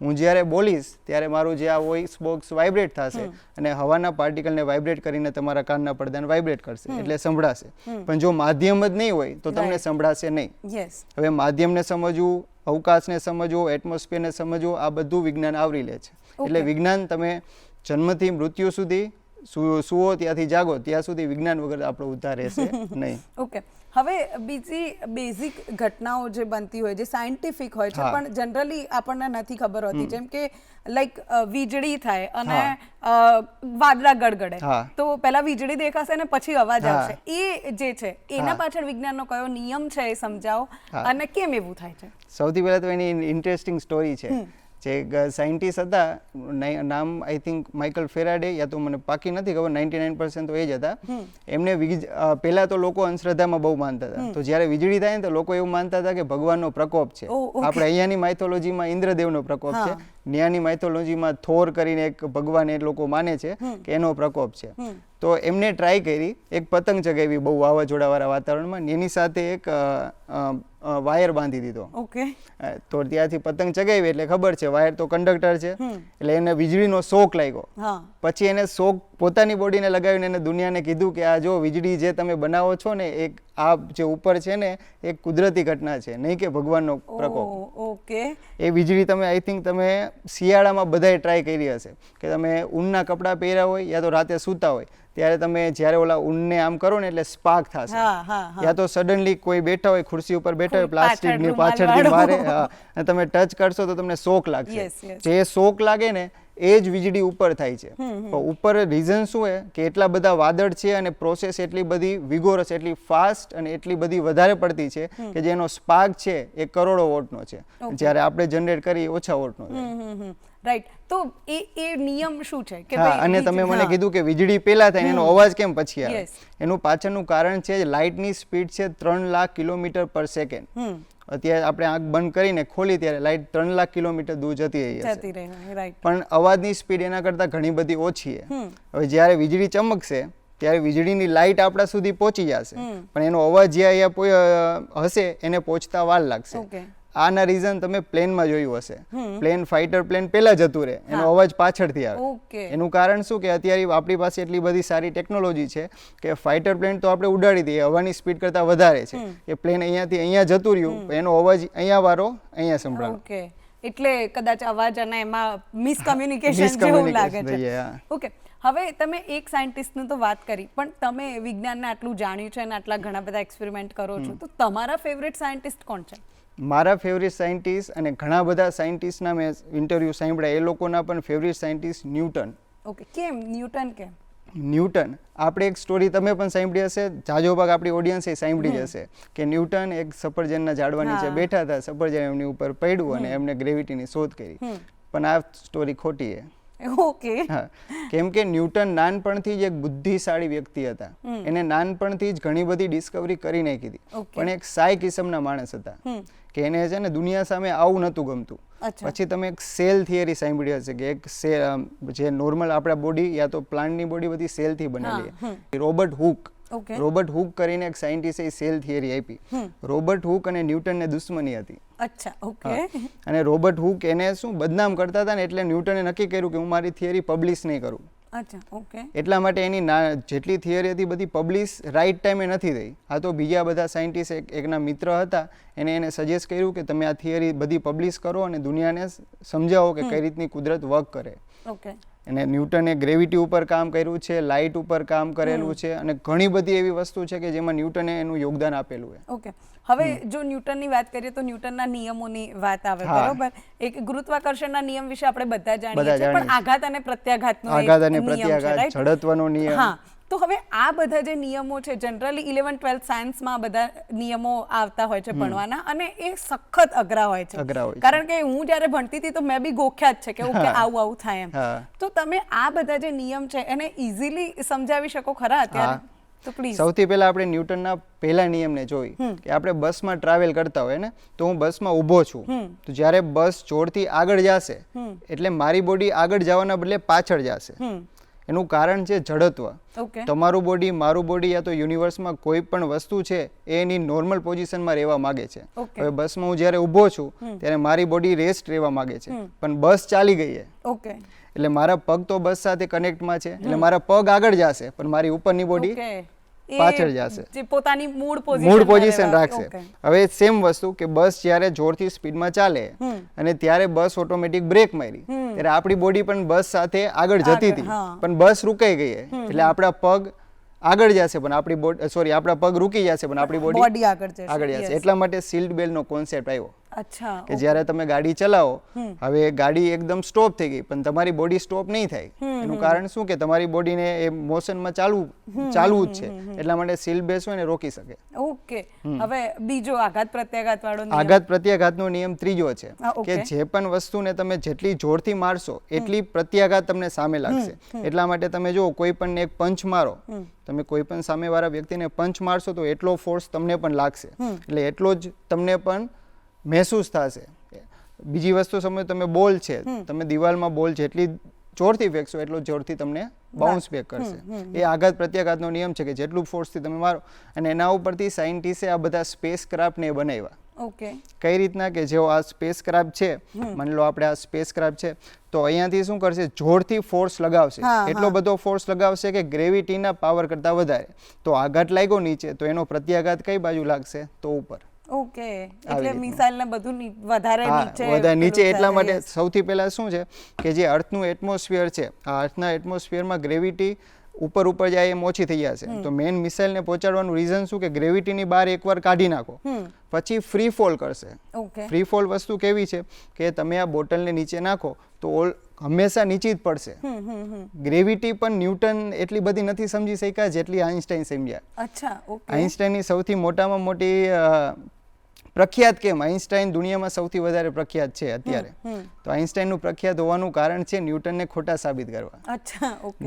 [SPEAKER 2] હું જ્યારે બોલીશ ત્યારે મારું જે આ વોઇસ બોક્સ વાઇબ્રેટ થશે અને હવાના પાર્ટિકલને વાઇબ્રેટ કરીને તમારા કાનના પડદાને વાઇબ્રેટ કરશે, એટલે સંભળાશે. પણ જો માધ્યમ જ નહીં હોય તો તમને સંભળાશે નહીં. હવે માધ્યમને સમજવું, અવકાશને સમજવું, એટમોસ્ફિયરને સમજવું, આ બધું વિજ્ઞાન આવરી લે છે. એટલે વિજ્ઞાન તમે જન્મથી મૃત્યુ સુધી, સુવો ત્યાંથી જાગો ત્યાં સુધી વિજ્ઞાન વગર આપણો ઉદ્ધાર રહેશે નહીં.
[SPEAKER 1] ઓકે. હવે બીજી બેઝિક ઘટનાઓ જે બનતી હોય, જે સાયન્ટિફિક હોય છે પણ જનરલી આપણને નથી ખબર હોતી, જેમ કે લાઈક વીજળી થાય અને વાદળા ગડગડે, તો પહેલા વીજળી દેખાશે ને પછી અવાજ આવશે. એ જે છે એના પાછળ વિજ્ઞાનનો કયો નિયમ છે એ સમજાવો, અને કેમ એવું થાય છે?
[SPEAKER 2] સૌથી પહેલા તો એની ઇન્ટરેસ્ટિંગ સ્ટોરી છે. જે સાયન્ટિસ્ટ હતા, નામ આઈ થિંક માઇકલ ફેરાડે, યા તો મને પાકી નથી ખબર, 99% તો એ જ હતા. એમને પહેલા તો લોકો અંધશ્રદ્ધામાં બહુ માનતા હતા, તો જ્યારે વીજળી થાય ને તો લોકો એવું માનતા હતા કે ભગવાનનો પ્રકોપ છે. આપણે અહીંયાની માઇથોલોજીમાં ઇન્દ્રદેવનો પ્રકોપ છે, ન્યાની માઇથોલોજીમાં થોર કરીને એક ભગવાન એ લોકો માને છે કે એનો પ્રકોપ છે. તો એમને ટ્રાય કરી, એક પતંગ ચગાવી બહુ વાવાઝોડાવાળા વાતાવરણમાં, એની સાથે એક વાયર બાંધી દીધો. તો ત્યાંથી પતંગ ચગાવી એટલે ખબર છે વાયર તો કંડક્ટર છે, એટલે એને વીજળીનો શોક લાગ્યો. પછી એને શોક પોતાની બોડીને લગાવીને એને દુનિયાને કીધું કે આ જો વીજળી જે તમે બનાવો છો ને, એક આ જે ઉપર છે ને એક કુદરતી ઘટના છે, નહીં કે ભગવાનનો પ્રકોપ. એ વીજળી તમે આઈ થિંક તમે શિયાળામાં બધાએ ટ્રાય કરી હશે કે તમે ઊનના કપડાં પહેર્યા હોય યા તો રાતે સૂતા હોય ત્યારે તમે જ્યારે ઓલા ઊનને આમ કરો ને એટલે સ્પાર્ક થશે, યા તો સડનલી કોઈ બેઠા હોય ખુરશી ઉપર બેઠા હોય પ્લાસ્ટિકની પાછળથી મારે અને તમે ટચ કરશો તો તમને શોક લાગશે. જે શોક લાગે ને એ જ વીજળી ઉપર થાય છે. ઉપર રીઝન શું છે કે એટલા બધા વાદળ છે અને પ્રોસેસ એટલી બધી વિગોરસ, એટલી ફાસ્ટ અને એટલી બધી વધારે પડતી છે કે જેનો સ્પાર્ક છે એ કરોડો વોટનો છે, જ્યારે આપણે જનરેટ કરી ઓછા વોટનો છે.
[SPEAKER 1] રાઈટ. તો એ નિયમ શું છે કે
[SPEAKER 2] અને તમે મને કીધું કે વીજળી પહેલા થાય એનો અવાજ કેમ પછી આવે? એનું પાછળનું કારણ છે લાઇટની સ્પીડ છે 3 લાખ કિલોમીટર પર સેકન્ડ. અત્યારે આપણે આંખ બંધ કરીને ખોલી ત્યારે લાઇટ 3 લાખ કિલોમીટર દૂર જતી રહી છે, પણ અવાજની સ્પીડ એના કરતાં ઘણી બધી ઓછી છે. હવે જ્યારે વીજળી ચમકશે ત્યારે વીજળીની લાઇટ આપણા સુધી પહોંચી જશે, પણ એનો અવાજ જ્યાં હશે એને પહોંચતા વાર લાગશે. આના રીઝન તમે પ્લેનમાં જોયું હશે, પ્લેન ફાઇટર પ્લેન પહેલા જતું રહે, એનો અવાજ પાછળથી આવે. એનું કારણ શું કે અત્યારે આપણી પાસે એટલી બધી સારી ટેકનોલોજી છે કે ફાઇટર પ્લેન તો આપણે ઉડાડી દઈએ, હવાની સ્પીડ કરતાં વધારે છે, કે પ્લેન અહીંયાથી અહીંયા જતું રહ્યું, એનો અવાજ અહીંયા વારો અહીંયા સંભળાવો.
[SPEAKER 1] એટલે કદાચ અવાજ અને એમાં મિસકમ્યુનિકેશન જેવું લાગે છે. ઓકે. હવે તમે એક સાયન્ટિસ્ટની તો વાત કરી, પણ તમે વિજ્ઞાનને આટલું જાણ્યું છે અને આટલા ઘણા બધા એક્સપેરિમેન્ટ કરો છો, તો તમારા ફેવરેટ સાયન્ટિસ્ટ કોણ છે?
[SPEAKER 2] મારા ફેવરેટ સાયન્ટિસ્ટ અને ઘણા બધા સાયન્ટિસ્ટના મેં ઇન્ટરવ્યૂ સાંભળ્યા, એ લોકોના પણ ફેવરેટ સાયન્ટિસ્ટ ન્યૂટન.
[SPEAKER 1] ઓકે. કેમ ન્યૂટન? કેમ?
[SPEAKER 2] ન્યૂટન, આપણે એક સ્ટોરી તમે પણ સાંભળી હશે, જાજો ભાગ આપણી ઓડિયન્સે સાંભળી જ હશે કે ન્યૂટન એક સફરજનના ઝાડવા નીચે બેઠા હતા, સફરજન એમની ઉપર પડ્યું અને એમને ગ્રેવિટીની શોધ કરી. પણ આ સ્ટોરી ખોટી છે.
[SPEAKER 1] ઓકે.
[SPEAKER 2] હા, કેમ કે ન્યૂટન નાનપણથી જ એક બુદ્ધિશાળી વ્યક્તિ હતા. એને નાનપણથી જ ઘણી બધી ડિસ્કવરી કરી નાખી હતી, પણ એક સાય કિસ્મના માણસ હતા કે એને છે ને દુનિયા સામે આવું નહોતું ગમતું. પછી તમે એક સેલ થિયરી સાંભળી હશે કે એક જે નોર્મલ આપણા બોડી યા તો પ્લાન્ટની બોડી બધી સેલથી બનેલી છે. રોબર્ટ હુક કરીને એક સાયન્ટિસ્ટે સેલ થિયરી આપી. રોબર્ટ હુક અને ન્યૂટનને દુશ્મની હતી.
[SPEAKER 1] અચ્છા, ઓકે.
[SPEAKER 2] અને રોબર્ટ હુક એને શું બદનામ કરતા હતા ને, એટલે ન્યૂટને નક્કી કર્યું કે હું મારી થિયરી પબ્લિશ નહીં કરું.
[SPEAKER 1] અચ્છા, ઓકે.
[SPEAKER 2] એટલા માટે એની જેટલી થિયરી હતી બધી પબ્લિશ રાઈટ ટાઈમે નથી થઈ. આ તો બીજા બધા સાયન્ટિસ્ટ એકના મિત્ર હતા, એને સજેસ્ટ કર્યું કે તમે આ થિયરી બધી પબ્લિશ કરો અને દુનિયાને સમજાવો કે કઈ રીતની કુદરત વર્ક કરે.
[SPEAKER 1] ઓકે.
[SPEAKER 2] અને ન્યૂટને ગ્રેવિટી ઉપર કામ કર્યું છે, લાઇટ ઉપર કામ કરેલું છે, અને ઘણી બધી એવી વસ્તુ છે કે જેમાં ન્યૂટને એનું યોગદાન આપેલું છે.
[SPEAKER 1] ઓકે. હવે જો ન્યૂટનની વાત કરીએ તો ન્યૂટનના નિયમોની વાત આવે, બરોબર? એક ગુરુત્વાકર્ષણના નિયમ વિશે આપણે બધા જાણીએ છીએ, પણ આઘાત અને પ્રત્યાઘાતનો
[SPEAKER 2] જડત્વનો નિયમ.
[SPEAKER 1] હા, તો હવે આ બધા જે નિયમો છે, જનરલી 11th 12th સાયન્સમાં બધા નિયમો આવતા હોય છે ભણવાના, અને એ સખત અઘરા હોય છે. કારણ કે હું જ્યારે ભણતી હતી તો મેં બી ગોખ્યા જ છે કે ઓકે આવું થાય એમ. તો તમે આ બધા જે નિયમ છે એને ઇઝીલી સમજાવી શકો ખરા અત્યારે? તો પ્લીઝ.
[SPEAKER 2] સૌથી પહેલા આપણે ન્યૂટનના પહેલા નિયમને જોઈ કે આપણે બસમાં ટ્રાવેલ કરતા હોય ને, તો હું બસમાં ઊભો છું, તો જ્યારે બસ જોરથી આગળ જશે એટલે મારી બોડી આગળ જવાના બદલે પાછળ જશે. એનું કારણ છે જડત્વ. તમારું બોડી, મારું બોડી યા તો યુનિવર્સમાં કોઈ પણ વસ્તુ છે એ એની નોર્મલ પોઝિશનમાં રહેવા માંગે છે. હવે બસમાં હું જ્યારે ઊભો છું ત્યારે મારી બોડી રેસ્ટ રહેવા માંગે છે, પણ બસ ચાલી ગઈ છે એટલે મારા પગ તો બસ સાથે કનેક્ટમાં છે, એટલે મારા પગ આગળ જશે પણ મારી ઉપરની બોડી પાછળ જશે,
[SPEAKER 1] જે પોતાની મૂળ
[SPEAKER 2] પોઝિશન રાખશે. હવે સેમ વસ્તુ કે બસ જ્યારે જોરથી સ્પીડમાં ચાલે અને ત્યારે બસ ઓટોમેટિક બ્રેક મારી, ત્યારે આપણી બોડી પણ બસ સાથે આગળ જતી હતી, પણ બસ રૂકાઈ ગઈ એટલે આપણા પગ આગળ જશે પણ આપણી બોડી આપણા પગ રૂકી જશે પણ આપણી બોડી આગળ જશે. એટલા માટે સીટ બેલ્ટનો કોન્સેપ્ટ આવ્યો કે જ્યારે તમે ગાડી ચલાવો, હવે ગાડી એકદમ સ્ટોપ થઈ ગઈ પણ તમારી બોડી સ્ટોપ નહીં થાય. એનું કારણ શું કે તમારી બોડીને એ મોશનમાં ચાલવું જ છે, એટલા માટે સીટ બેલ્ટ હોય ને રોકી શકે.
[SPEAKER 1] ઓકે. હવે બીજો આઘાત પ્રત્યાઘાત વાળો નિયમ.
[SPEAKER 2] આઘાત પ્રત્યાઘાતનો નિયમ ત્રીજો છે કે જે પણ વસ્તુને તમે જેટલી જોરથી મારશો એટલી પ્રત્યાઘાત તમને સામે લાગશે. એટલા માટે તમે જો કોઈ પણ એક પંચ મારો, તમે કોઈ પણ સામેવાળા વ્યક્તિને પંચ મારશો તો એટલો ફોર્સ તમને પણ લાગશે, એટલે એટલો જ તમને પણ મહેસૂસ થશે. બીજી વસ્તુ સમજો તમે બોલ છે, તમે દિવાલમાં બોલ જેટલી જોરથી ફેંકશો એટલો જોરથી તમને બાઉન્સ બેક કરશે. એ આઘાત પ્રત્યાઘાતનો નિયમ છે કે જેટલું ફોર્સથી તમે મારો. અને એના ઉપરથી સાયન્ટિસ્ટે આ બધા સ્પેસ ક્રાફ્ટને બનાવ્યા. કઈ રીતના કે જેવો આ સ્પેસ ક્રાફ્ટ છે, માની લો આપણે આ સ્પેસ ક્રાફ્ટ છે, તો અહીંયાથી શું કરશે, જોરથી ફોર્સ લગાવશે, એટલો બધો ફોર્સ લગાવશે કે ગ્રેવિટીના પાવર કરતા વધારે. તો આઘાત લાગ્યો નીચે તો એનો પ્રત્યાઘાત કઈ બાજુ લાગશે, તો ઉપર.
[SPEAKER 1] ઓકે. એટલે મિસાઇલ ને બધું વધારે
[SPEAKER 2] નીચે. એટલા માટે સૌથી પહેલા શું છે કે જે અર્થનું એટમોસ્ફિયર છે, આ અર્થના એટમોસ્ફિયરમાં ગ્રેવિટી ઉપર જાય એમ ઓછી થઈ જશે. તો મેઇન મિસાઇલને પહોંચાડવાનું રીઝન શું કે ગ્રેવિટીની બહાર એકવાર કાઢી નાખો પછી ફ્રી ફોલ કરશે. ફ્રી ફોલ વસ્તુ કેવી છે કે તમે આ બોટલને નીચે નાખો તો હંમેશા નીચે જ પડશે. ગ્રેવિટી પણ ન્યૂટન એટલી બધી નથી સમજી શક્યા જેટલી આઇન્સ્ટાઈન સમજ્યા. આઇન્સ્ટાઈનની સૌથી મોટામાં મોટી પ્રખ્યાત કેમ, આઇન્સ્ટાઈન દુનિયામાં સૌથી વધારે પ્રખ્યાત છે અત્યારે, તો આઇન્સ્ટાઈનનું પ્રખ્યાત હોવાનું કારણ છે ન્યૂટનને ખોટા સાબિત કરવા.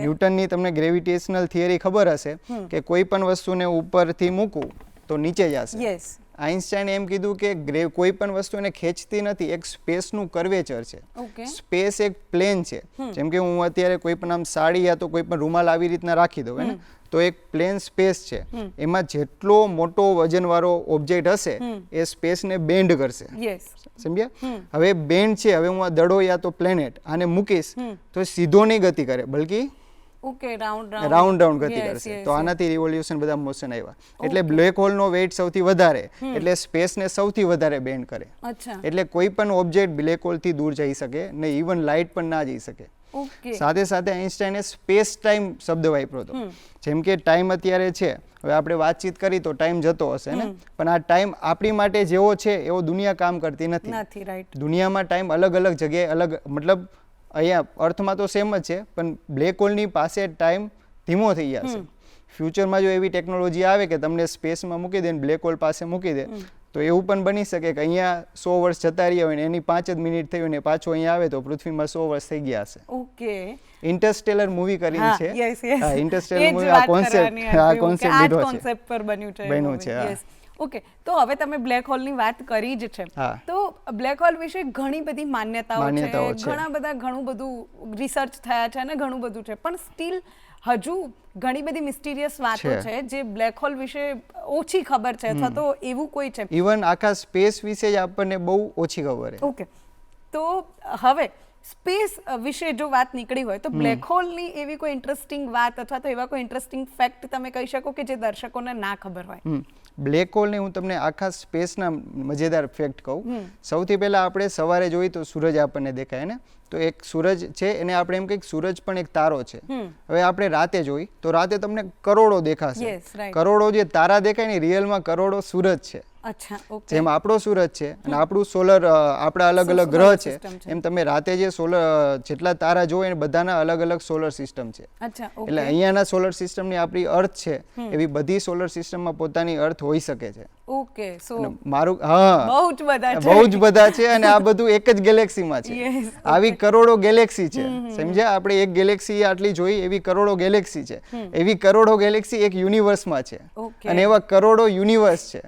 [SPEAKER 2] ન્યૂટનની તમને ગ્રેવિટેશનલ થિયરી ખબર હશે કે કોઈ પણ વસ્તુને ઉપરથી મૂકવું તો નીચે જશે. આઇન્સ્ટાઈને એમ કીધું કે કોઈ પણ વસ્તુ એને ખેંચતી નથી, એક સ્પેસનું કર્વેચર છે. સ્પેસ એક પ્લેન છે. જેમ કે હું અત્યારે કોઈ પણ આમ સાડી યા તો કોઈ પણ રૂમાલ આવી રીતના રાખી દઉં ને, તો એક પ્લેન સ્પેસ છે, એમાં જેટલો મોટો વજનવાળો ઓબ્જેક્ટ હશે એ સ્પેસને બેન્ડ કરશે. સમજ્યા? હવે બેન્ડ છે, હવે હું આ દડો યા તો પ્લેનેટ આને મૂકીશ તો સીધો નહીં ગતિ કરે, બલકી રાઉન્ડ ગતિ કરશે. તો આનાથી રિવોલ્યુશન બધા મોશન આવ્યા. એટલે બ્લેક હોલનો વેઇટ સૌથી વધારે, એટલે સ્પેસને સૌથી વધારે બેન્ડ કરે. એટલે કોઈ પણ ઓબ્જેક્ટ બ્લેક હોલથી દૂર જઈ શકે ને, ઇવન લાઇટ પણ ના જઈ શકે. સાથે સાથે આઇન્સ્ટાઈને સ્પેસ ટાઈમ શબ્દ વાપર્યો હતો. જેમ કે ટાઈમ અત્યારે છે, હવે આપણે વાતચીત કરી તો ટાઈમ જતો હશે ને, પણ આ ટાઈમ આપણી માટે જેવો છે એવો દુનિયા કામ કરતી નથી. દુનિયામાં ટાઈમ અલગ અલગ જગ્યાએ અલગ, મતલબ અહીંયા અર્થમાં તો સેમ જ છે, પણ બ્લેક હોલની પાસે ટાઈમ ધીમો થઈ જશે. ફ્યુચરમાં જો એવી ટેકનોલોજી આવે કે તમને સ્પેસમાં મૂકી દે ને બ્લેક હોલ પાસે મૂકી દે તો એવું પણ બની શકે કે અહીંયા 100 વર્ષ જતા રહ્યા હોય ને એની 5 જ મિનિટ થઈ હોય ને પાછો અહીંયા આવે તો પૃથ્વીમાં 100 વર્ષ થઈ ગયા હશે.
[SPEAKER 1] ઓકે,
[SPEAKER 2] ઇન્ટરસ્ટેલર મૂવી કરીને છે.
[SPEAKER 1] યસ યસ,
[SPEAKER 2] હા, ઇન્ટરસ્ટેલર મૂવી આ કોન્સેપ્ટ લીધો છે,
[SPEAKER 1] કોન્સેપ્ટ પર બન્યું છે.
[SPEAKER 2] બન્યું છે.
[SPEAKER 1] યસ. ઓકે, તો હવે તમે બ્લેક હોલની વાત કરી જ છે, તો બ્લેક હોલ વિશે ઘણી બધી માન્યતાઓ છે, ઘણું બધું રિસર્ચ થયા છે અને ઘણું બધું છે, પણ સ્ટીલ હજુ ઘણી બધી મિસ્ટીરિયસ વાતો છે જે બ્લેક હોલ વિશે ઓછી ખબર છે, અથવા તો એવું કોઈ છે.
[SPEAKER 2] ઇવન આખા સ્પેસ વિશે જ આપણને બહુ ઓછી ખબર છે.
[SPEAKER 1] ઓકે, તો હવે સ્પેસ વિશે જો વાત નીકળી હોય તો બ્લેક હોલની એવી કોઈ ઇન્ટરેસ્ટિંગ વાત અથવા તો એવા કોઈ ઇન્ટરેસ્ટિંગ ફેક્ટ તમે કહી શકો કે જે દર્શકોને ના ખબર હોય?
[SPEAKER 2] બ્લેક હોલને હું તમને આખા સ્પેસના મજેદાર ફેક્ટ કહું. સૌથી પહેલા આપણે સવારે જોઈએ તો સૂરજ આપણને દેખાય ને, તો એક સૂરજ છે એને આપણે એમ કહીએ સૂરજ પણ એક તારો છે. હવે આપણે રાતે જોઈ તો રાતે તમને કરોડો દેખાશે. કરોડો જે તારા દેખાય ને રિયલમાં કરોડો સૂરજ છે. જેમ આપણો સૂરજ છે અને આપણું સોલર, આપણા અલગ અલગ ગ્રહ છે, એમ તમે રાતે જે સોલર જેટલા તારા જોવે ને બધાના અલગ અલગ સોલર સિસ્ટમ છે. એટલે અહીંયાના સોલર સિસ્ટમની આપણી અર્થ છે એવી બધી સોલર સિસ્ટમમાં પોતાની અર્થ હોઈ શકે છે.
[SPEAKER 1] ઓકે, સો
[SPEAKER 2] મારું બહુ જ બધા છે અને આ બધું એક જ ગેલેક્સીમાં છે. આવી કરોડો ગેલેક્સી છે, સમજ્યા? આપણે એક ગેલેક્સી આટલી જોઈ એવી કરોડો ગેલેક્સી છે. એવી કરોડો ગેલેક્સી એક યુનિવર્સમાં છે અને એવા કરોડો યુનિવર્સ છે.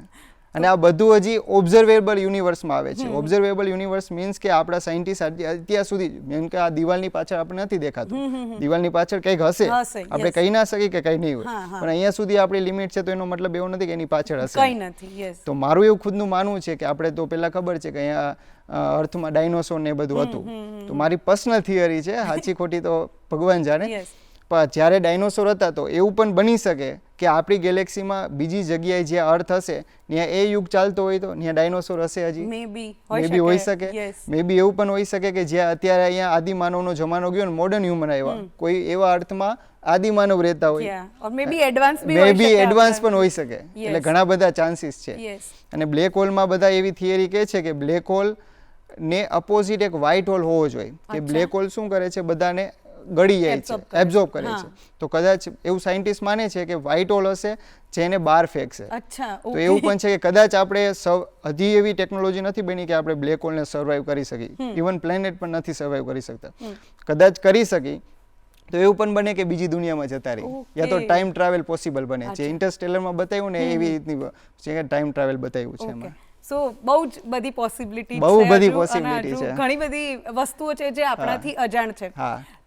[SPEAKER 2] અને આ બધું હજી ઓબ્ઝર્વેબલ યુનિવર્સમાં આવે છે. ઓબ્ઝર્વેબલ યુનિવર્સ મીન્સ કે આપણા સાયન્ટિસ્ટ અત્યાર સુધી, જેમ કે આ દિવાલની પાછળ આપણે નથી દેખાતું, દિવાલની પાછળ કંઈક હશે, આપણે કહી ના શકીએ કે કંઈ નહીં હોય, પણ અહીંયા સુધી આપણી લિમિટ છે તો એનો મતલબ એવો નથી કે એની પાછળ હશે. તો મારું એવું ખુદનું માનવું છે કે આપણે તો પહેલા ખબર છે કે અહીંયા અર્થમાં ડાયનોસોર ને બધું હતું, તો મારી પર્સનલ થિયરી છે, સાચી ખોટી તો ભગવાન જાણે. પણ જ્યારે ડાયનોસોર હતા તો એવું પણ બની શકે કે આપણી ગેલેક્સીમાં બીજી જગ્યાએ જ્યાં અર્થ હશે ત્યાં એ યુગ ચાલતો હોય તો ત્યાં ડાયનોસોર હશે હજી, મે બી હોઈ શકે. મે બી એવું પણ હોઈ શકે કે જ્યાં અત્યારે અહીંયા આદિમાનવનો જમાનો ગયો ને મોડર્ન હ્યુમન આવ્યા, કોઈ એવા અર્થમાં આદિમાનવ રહેતા હોય, મે બી એડવાન્સ પણ હોઈ શકે. એટલે ઘણા બધા ચાન્સીસ છે. અને બ્લેક હોલમાં બધા એવી થિયરી કહે છે કે બ્લેક હોલ ને અપોઝિટ એક વ્હાઇટ હોલ હોવો જોઈએ, કે બ્લેક હોલ શું કરે છે, બધાને ગળી જાય છે, એબ્ઝોર્બ કરે છે. તો કદાચ એવું સાયન્ટિસ્ટ માને છે કે વ્હાઇટ હોલ હશે જેને બહાર ફેંકશે. તો એવું પણ છે કે કદાચ આપણે હજી એવી ટેકનોલોજી નથી બની કે આપણે બ્લેક હોલને સર્વાઈવ કરી શકીએ. ઇવન પ્લેનેટ પણ નથી સર્વાઈવ કરી શકતા. કદાચ કરી શકી તો એવું પણ બને કે બીજી દુનિયામાં જતા રહી, યા તો ટાઈમ ટ્રાવેલ પોસિબલ બને. જે ઇન્ટરસ્ટેલરમાં બતાવ્યું ને એવી રીતની ટાઈમ ટ્રાવેલ બતાવ્યું છે એમાં.
[SPEAKER 1] સો બહુ જ બધી પોસિબિલિટી છે, ઘણી બધી વસ્તુઓ છે જે આપણાથી અજાણ છે.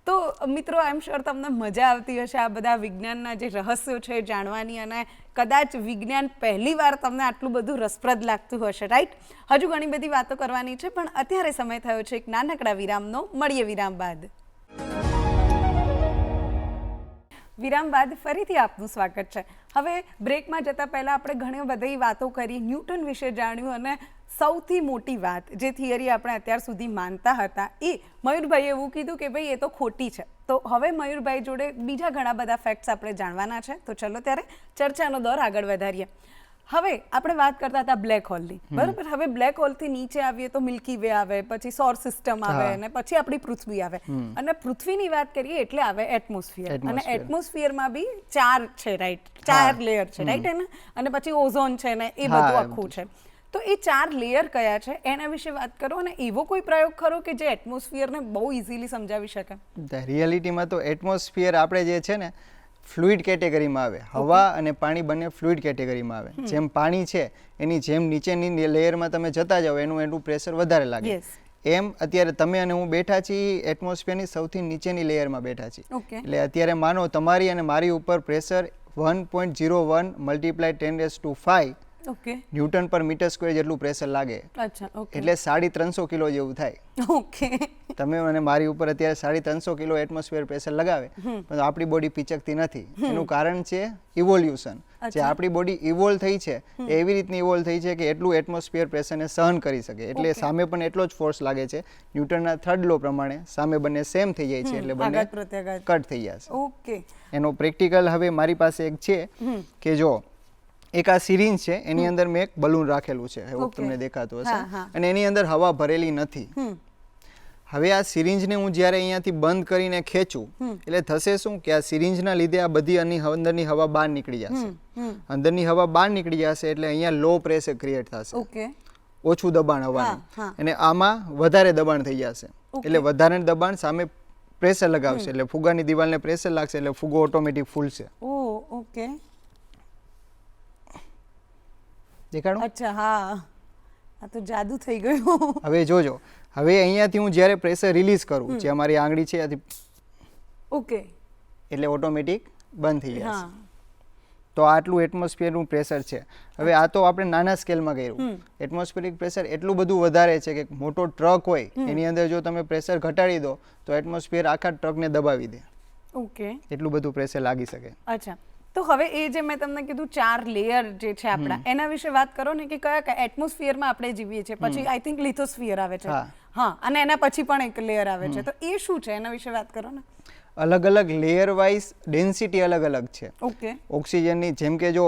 [SPEAKER 1] તો મિત્રો, આઈ એમ શ્યોર તમને મજા આવતી હશે આ બધા વિજ્ઞાનના જે રહસ્યો છે જાણવાની, અને કદાચ વિજ્ઞાન પહેલી વાર તમને આટલું બધું રસપ્રદ લાગતું હશે, રાઈટ? હજુ ઘણી બધી વાતો કરવાની છે, પણ અત્યારે સમય થયો છે એક નાનકડા વિરામનો. મળીએ વિરામ બાદ. વિરામ બાદ ફરીથી આપનું સ્વાગત છે. હવે બ્રેકમાં જતા પહેલા આપણે ઘણી બધી વાતો કરી, ન્યૂટન વિશે જાણ્યું, અને સૌથી મોટી વાત જે થિયરી આપણે અત્યાર સુધી માનતા હતા એ મયુરભાઈએ એવું કીધું કે ભાઈ એ તો ખોટી છે. તો હવે મયુરભાઈ જોડે બીજા ઘણા બધા ફેક્ટ્સ આપણે જાણવાના છે. તો ચલો ત્યારે ચર્ચાનો દોર આગળ વધારીએ. હવે આપણે વાત કરતા હતા બ્લેક હોલની, બરાબર? હવે બ્લેક હોલથી નીચે આવીએ તો મિલ્કી વે આવે, પછી સોર સિસ્ટમ આવે, અને પછી આપણી પૃથ્વી આવે. અને પૃથ્વીની વાત કરીએ એટલે આવે એટમોસ્ફિયર, અને એટમોસ્ફિયરમાં બી 4 છે, રાઈટ? 4 લેયર છે, રાઈટ? અને પછી ઓઝોન છે ને એ બધું આખું છે. તો એ 4 લેયર કયા છે એના વિશે વાત કરો, અને એવો કોઈ પ્રયોગ ખરો કે જે એટમોસ્ફિયરને બહુ ઇઝીલી સમજાવી શકે?
[SPEAKER 2] રિયાલિટીમાં તો એટમોસ્ફિયર આપણે જે છે ને ફ્લુઇડ કેટેગરીમાં આવે. હવા અને પાણી બંને ફ્લુઇડ કેટેગરીમાં આવે. જેમ પાણી છે એની જેમ નીચેની લેયરમાં તમે જતા જાઓ એનું પ્રેશર વધારે લાગે, એમ અત્યારે તમે અને હું બેઠા છીએ એટમોસ્ફિયરની સૌથી નીચેની લેયરમાં બેઠા છીએ. એટલે અત્યારે માનો તમારી અને મારી ઉપર પ્રેશર 1.01 × 10⁵ ન્યૂટન પર મીટર સ્ક્વેર જેટલું પ્રેશર લાગે. એટલે 350 કિલો જેવું થાય. તમે અને મારી ઉપર અત્યારે 350 કિલો એટમોસ્ફિયર પ્રેશર લગાવે, પણ આપણી બોડી પીચકતી નથી. એનું કારણ છે ઇવોલ્યુશન. જે આપણી બોડી ઇવોલ્વ થઈ છે એવી રીતની ઇવોલ્વ થઈ છે કે એટલું એટમોસ્ફિયર પ્રેશરને સહન કરી શકે. એટલે સામે પણ એટલો જ ફોર્સ લાગે છે. ન્યૂટનના 3rd લો પ્રમાણે સામે બંને સેમ થઈ જાય છે, એટલે બંને કટ થઈ જશે. એનો પ્રેક્ટિકલ હવે મારી પાસે એક છે કે જો એક આ સિરિંજ છે, એની અંદર મેં એક બલૂન રાખેલું છે, એવું તમને દેખાતું હશે, અને એની અંદર હવા ભરેલી નથી. હવે આ સિરિંજને હું જ્યારે અહીંયાથી બંધ કરીને ખેંચું એટલે થશે શું કે આ સિરિંજના લીધે આ બધી અંદરની હવા બહાર નીકળી જશે. અંદરની હવા બહાર નીકળી જશે એટલે અહીંયા લો પ્રેશર ક્રિએટ થશે.
[SPEAKER 1] ઓકે,
[SPEAKER 2] ઓછું દબાણ હવાનું અને આમાં વધારે દબાણ થઈ જશે. એટલે વધારે દબાણ સામે પ્રેશર લગાવશે એટલે ફુગાની દિવાલને પ્રેશર લાગશે એટલે ફુગો ઓટોમેટિક ફૂલશે.
[SPEAKER 1] ઓકે,
[SPEAKER 2] દેખાડું?
[SPEAKER 1] અચ્છા, હા, આ તો જાદુ થઈ ગયું.
[SPEAKER 2] હવે જોજો, હવે અહીંયાથી હું જ્યારે પ્રેશર રિલીઝ કરું, જે અમારી આંગળી છે ત્યાંથી,
[SPEAKER 1] ઓકે,
[SPEAKER 2] એટલે ઓટોમેટિક બંધ થઈ જશે. તો આટલું એટમોસ્ફિયરનું પ્રેશર છે. હવે આ તો આપણે નાના સ્કેલમાં કર્યું. એટમોસ્ફિયરિક પ્રેશર એટલું બધું વધારે છે કે મોટો ટ્રક હોય એની અંદર જો તમે પ્રેશર ઘટાડી દો તો એટમોસ્ફિયર આખા ટ્રકને દબાવી દે.
[SPEAKER 1] ઓકે,
[SPEAKER 2] એટલું બધું પ્રેશર લાગી શકે.
[SPEAKER 1] અચ્છા, તો હવે એ જે મેં તમને કીધું 4 લેયર જે છે આપણા, એના વિશે વાત કરો ને કે કયા એટમોસ્ફિયરમાં આપણે જીવીએ છીએ. પછી આઈ થિંક લિથોસ્ફિયર આવે છે. હા, અને એના પછી પણ એક લેયર આવે છે. તો એ શું છે એના વિશે વાત કરો ને.
[SPEAKER 2] અલગ અલગ લેયર વાઇઝ ડેન્સિટી અલગ અલગ છે.
[SPEAKER 1] ઓકે,
[SPEAKER 2] ઓક્સિજનની જેમ કે જો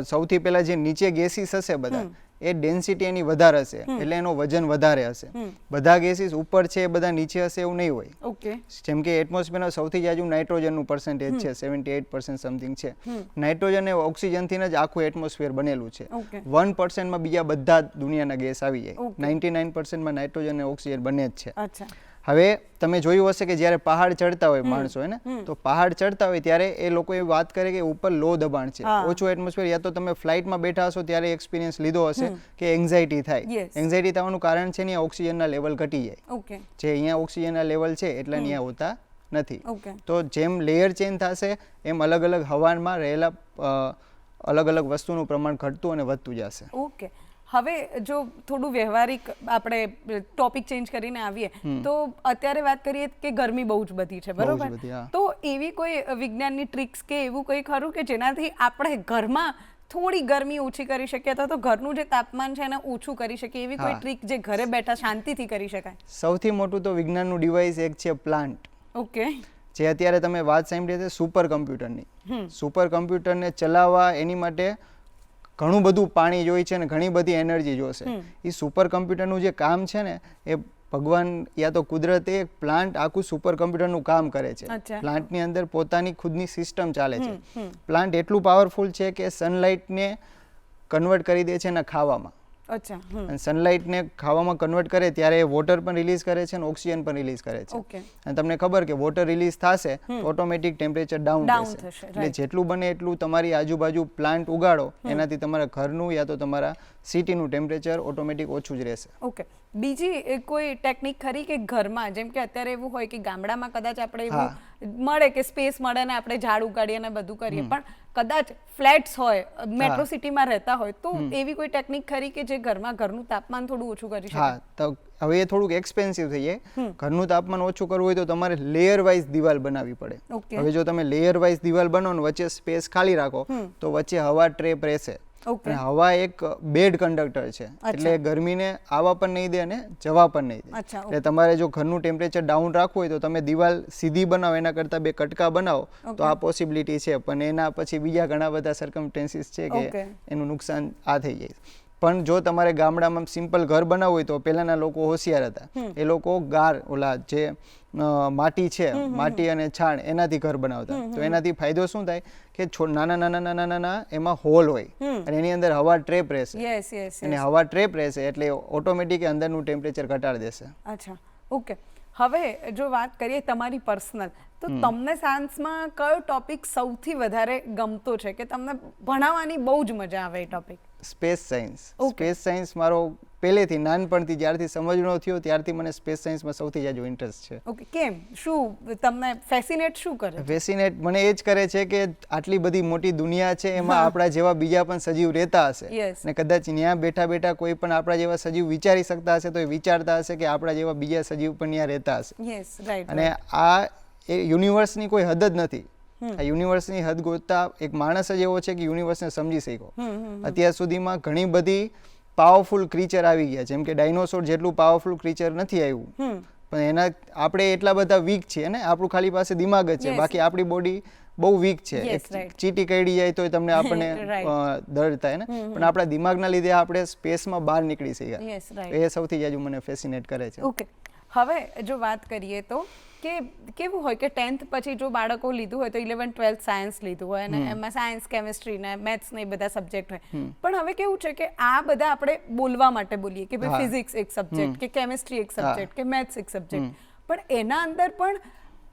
[SPEAKER 2] સૌથી પહેલા જે નીચે ગેસીસ હશે બધા એ ડેન્સિટી એની વધારે હશે એટલે એનો વજન વધારે હશે. બધા ગેસીસ ઉપર છે એ બધા નીચે હશે એવું નહીં હોય.
[SPEAKER 1] ઓકે,
[SPEAKER 2] જેમ કે એટમોસ્ફિયરમાં સૌથી જાજુ નાઇટ્રોજનનું પર્સન્ટેજ છે, 78% સમથિંગ છે. નાઇટ્રોજન એ ઓક્સિજનથી જ આખું એટમોસ્ફિયર બનેલું છે. 1%માં બીજા બધા દુનિયાના ગેસ આવી જાય. 99%માં નાઇટ્રોજન અને ઓક્સિજન બને જ છે.
[SPEAKER 1] અચ્છા,
[SPEAKER 2] હવે તમે જોયું હશે કે જ્યારે પહાડ ચડતા હોય માણસો ને, તો પહાડ ચડતા હોય ત્યારે એ લોકો એ વાત કરે કે ઉપર લો દબાણ છે, ઓછું એટમોસ્ફિયર. યા તો તમે ફ્લાઇટમાં બેઠા હશો ત્યારે એક્સપિરિયન્સ લીધો હશે કે એન્ઝાઇટી થાય. એન્ઝાઇટી થવાનું કારણ છે ને ઓક્સિજનના લેવલ ઘટી જાય.
[SPEAKER 1] ઓકે,
[SPEAKER 2] જે અહીંયા ઓક્સિજનના લેવલ છે એટલા અહીંયા હોતા નથી.
[SPEAKER 1] ઓકે,
[SPEAKER 2] તો જેમ લેયર ચેન્જ થશે એમ અલગ અલગ હવામાં રહેલા અલગ અલગ વસ્તુનું પ્રમાણ ઘટતું અને વધતું જશે.
[SPEAKER 1] ઓકે. હવે જો થોડું વ્યવહારિક આપણે ટોપિક ચેન્જ કરીને આવીએ તો અત્યારે વાત કરીએ કે ગરમી બહુ જ બધી છે, બરોબર? તો એવી કોઈ વિજ્ઞાનની ટ્રિક્સ કે એવું કંઈ ખરું કે જેનાથી આપણે ઘરમાં થોડી ગરમી ઓછી કરી શકીએ અથવા તો ઘરનું જે તાપમાન છે એને ઓછું કરી શકીએ, એવી કોઈ ટ્રીક જે ઘરે બેઠા શાંતિથી કરી શકાય?
[SPEAKER 2] સૌથી મોટું તો વિજ્ઞાનનું ડિવાઇસ એક છે પ્લાન્ટ.
[SPEAKER 1] ઓકે,
[SPEAKER 2] જે અત્યારે તમે વાત સાંભળી છે સુપર કમ્પ્યુટરની. સુપર કમ્પ્યુટરને ચલાવવા એની માટે ઘણું બધું પાણી જોઈએ છે અને ઘણી બધી એનર્જી જોશે. એ સુપર કમ્પ્યુટરનું જે કામ છે ને એ ભગવાન યા તો કુદરતે એક પ્લાન્ટ આખું સુપર કમ્પ્યુટરનું કામ કરે છે. પ્લાન્ટની અંદર પોતાની ખુદની સિસ્ટમ ચાલે છે. પ્લાન્ટ એટલું પાવરફુલ છે કે સનલાઇટને કન્વર્ટ કરી દે છે એના ખાવામાં.
[SPEAKER 1] અચ્છા,
[SPEAKER 2] અને સનલાઇટને ખાવામાં કન્વર્ટ કરે ત્યારે એ વોટર પણ રિલીઝ કરે છે અને ઓક્સિજન પણ રિલીઝ કરે છે. અને તમને ખબર કે વોટર રિલીઝ થશે તો ઓટોમેટિક ટેમ્પરેચર ડાઉન થશે. એટલે જેટલું બને એટલું તમારી આજુબાજુ પ્લાન્ટ ઉગાડો એનાથી તમારા ઘરનું યા તો તમારા સિટીનું ટેમ્પરેચર ઓટોમેટિક ઓછું જ રહેશે.
[SPEAKER 1] ઓકે, બીજી કોઈ ટેકનિક ખરી કે ઘરમાં, જેમ કે અત્યારે એવું હોય કે ગામડામાં કદાચ આપણે એવું મળે કે સ્પેસ મળે ને આપણે ઝાડ ઉગાડીએ અને બધું કરીએ, પણ કદાચ ફ્લેટ્સ હોય, મેટ્રો સિટીમાં રહેતા હોય, તો એવી કોઈ ટેકનિક ખરી કે જે ઘરમાં ઘરનું તાપમાન થોડું ઓછું કરી શકે?
[SPEAKER 2] હા, તો હવે એ થોડુંક એક્સપેન્સિવ થઈ જાય. ઘરનું તાપમાન ઓછું કરવું હોય તો તમારે લેયર વાઇઝ દિવાલ બનાવવી પડે. હવે જો તમે લેયર વાઇઝ દિવાલ બનાવો ને વચ્ચે સ્પેસ ખાલી રાખો તો વચ્ચે હવા ટ્રેપ રહેશે. અને હવા એક બેડ કંડક્ટર છે એટલે ગરમીને આવવા પણ નહીં દે અને જવા પણ નહીં દે. એટલે તમારે જો ઘરનું ટેમ્પરેચર ડાઉન રાખવું હોય તો તમે દિવાલ સીધી બનાવો એના કરતાં 2 કટકા બનાવો તો આ પોસિબિલિટી છે. પણ એના પછી બીજા ઘણા બધા સર્કમસ્ટેન્સીસ છે કે એનું નુકસાન આ થઈ જાય. પણ જો તમારે ગામડામાં સિમ્પલ ઘર બનાવવું હોય તો પહેલાના લોકો હોશિયાર હતા. એ લોકો ગાર ઓલા જે માટી છે, માટી અને છાણ એનાથી ઘર બનાવતા. તો એનાથી ફાયદો શું થાય કે નાના એમાં હોલ હોય અને એની અંદર હવા ટ્રેપ રહેશે. અને હવા ટ્રેપ રહેશે એટલે ઓટોમેટિક અંદરનું ટેમ્પરેચર ઘટાડી દેશે.
[SPEAKER 1] અચ્છા, ઓકે. હવે જો વાત કરીએ તમારી પર્સનલ, તો તમને સાયન્સમાં કયો ટોપિક સૌથી વધારે ગમતો છે કે તમને ભણાવવાની બહુ જ મજા આવે એ topic?
[SPEAKER 2] Space science. Space science મારો પહેલેથી નાનપણથી જ્યારથી સમજણો થયો ત્યારથી મને સ્પેસ સાયન્સમાં સૌથી જાજો ઇન્ટરેસ્ટ છે.
[SPEAKER 1] ઓકે, કેમ? શું તમને ફેસિનેટ શું કરે?
[SPEAKER 2] ફેસિનેટ મને એ જ કરે છે કે આટલી બધી મોટી દુનિયા છે એમાં આપણા જેવા બીજા પણ સજીવ રહેતા હશે અને કદાચ ત્યાં બેઠા બેઠા કોઈ પણ આપણા જેવા સજીવ વિચારી શકતા હશે તો એ વિચારતા હશે કે આપણા જેવા બીજા સજીવ પણ ત્યાં રહેતા હશે. અને આ યુનિવર્સની કોઈ હદ જ નથી. આ યુનિવર્સની હદ ગોતતા એક માણસ જ એવો છે કે યુનિવર્સને સમજી શક્યો. અત્યાર સુધીમાં ઘણી બધી પાવરફુલ ક્રીચર આવી ગયા, જેમ કે ડાયનોસોર જેટલું પાવરફુલ ક્રીચર નથી આવ્યું, પણ એના આપણે એટલા બધા વીક છીએ ને, આપણું ખાલી પાસે દિમાગ જ છે, બાકી આપણી બોડી બહુ વીક છે. ચીટી કરડી જાય તો તમને આપણને દર્દ થાય ને, પણ આપણા દિમાગના લીધે આપણે સ્પેસમાં બહાર નીકળી શક્યા. એ સૌથી જાજુ મને ફેસિનેટ કરે છે.
[SPEAKER 1] ઓકે, હવે જો વાત કરીએ તો કે કેવું હોય કે 10th પછી જો બાળકો લીધું હોય તો 11th 12th સાયન્સ લીધું હોય અને એમાં સાયન્સ કેમિસ્ટ્રી ને મેથ્સ ને એ બધા સબ્જેક્ટ હોય પણ હવે કેવું છે કે આ બધા આપણે બોલવા માટે બોલીએ કે ભાઈ ફિઝિક્સ એક સબ્જેક્ટ કે કેમિસ્ટ્રી એક સબ્જેક્ટ કે મેથ્સ એક સબ્જેક્ટ પણ એના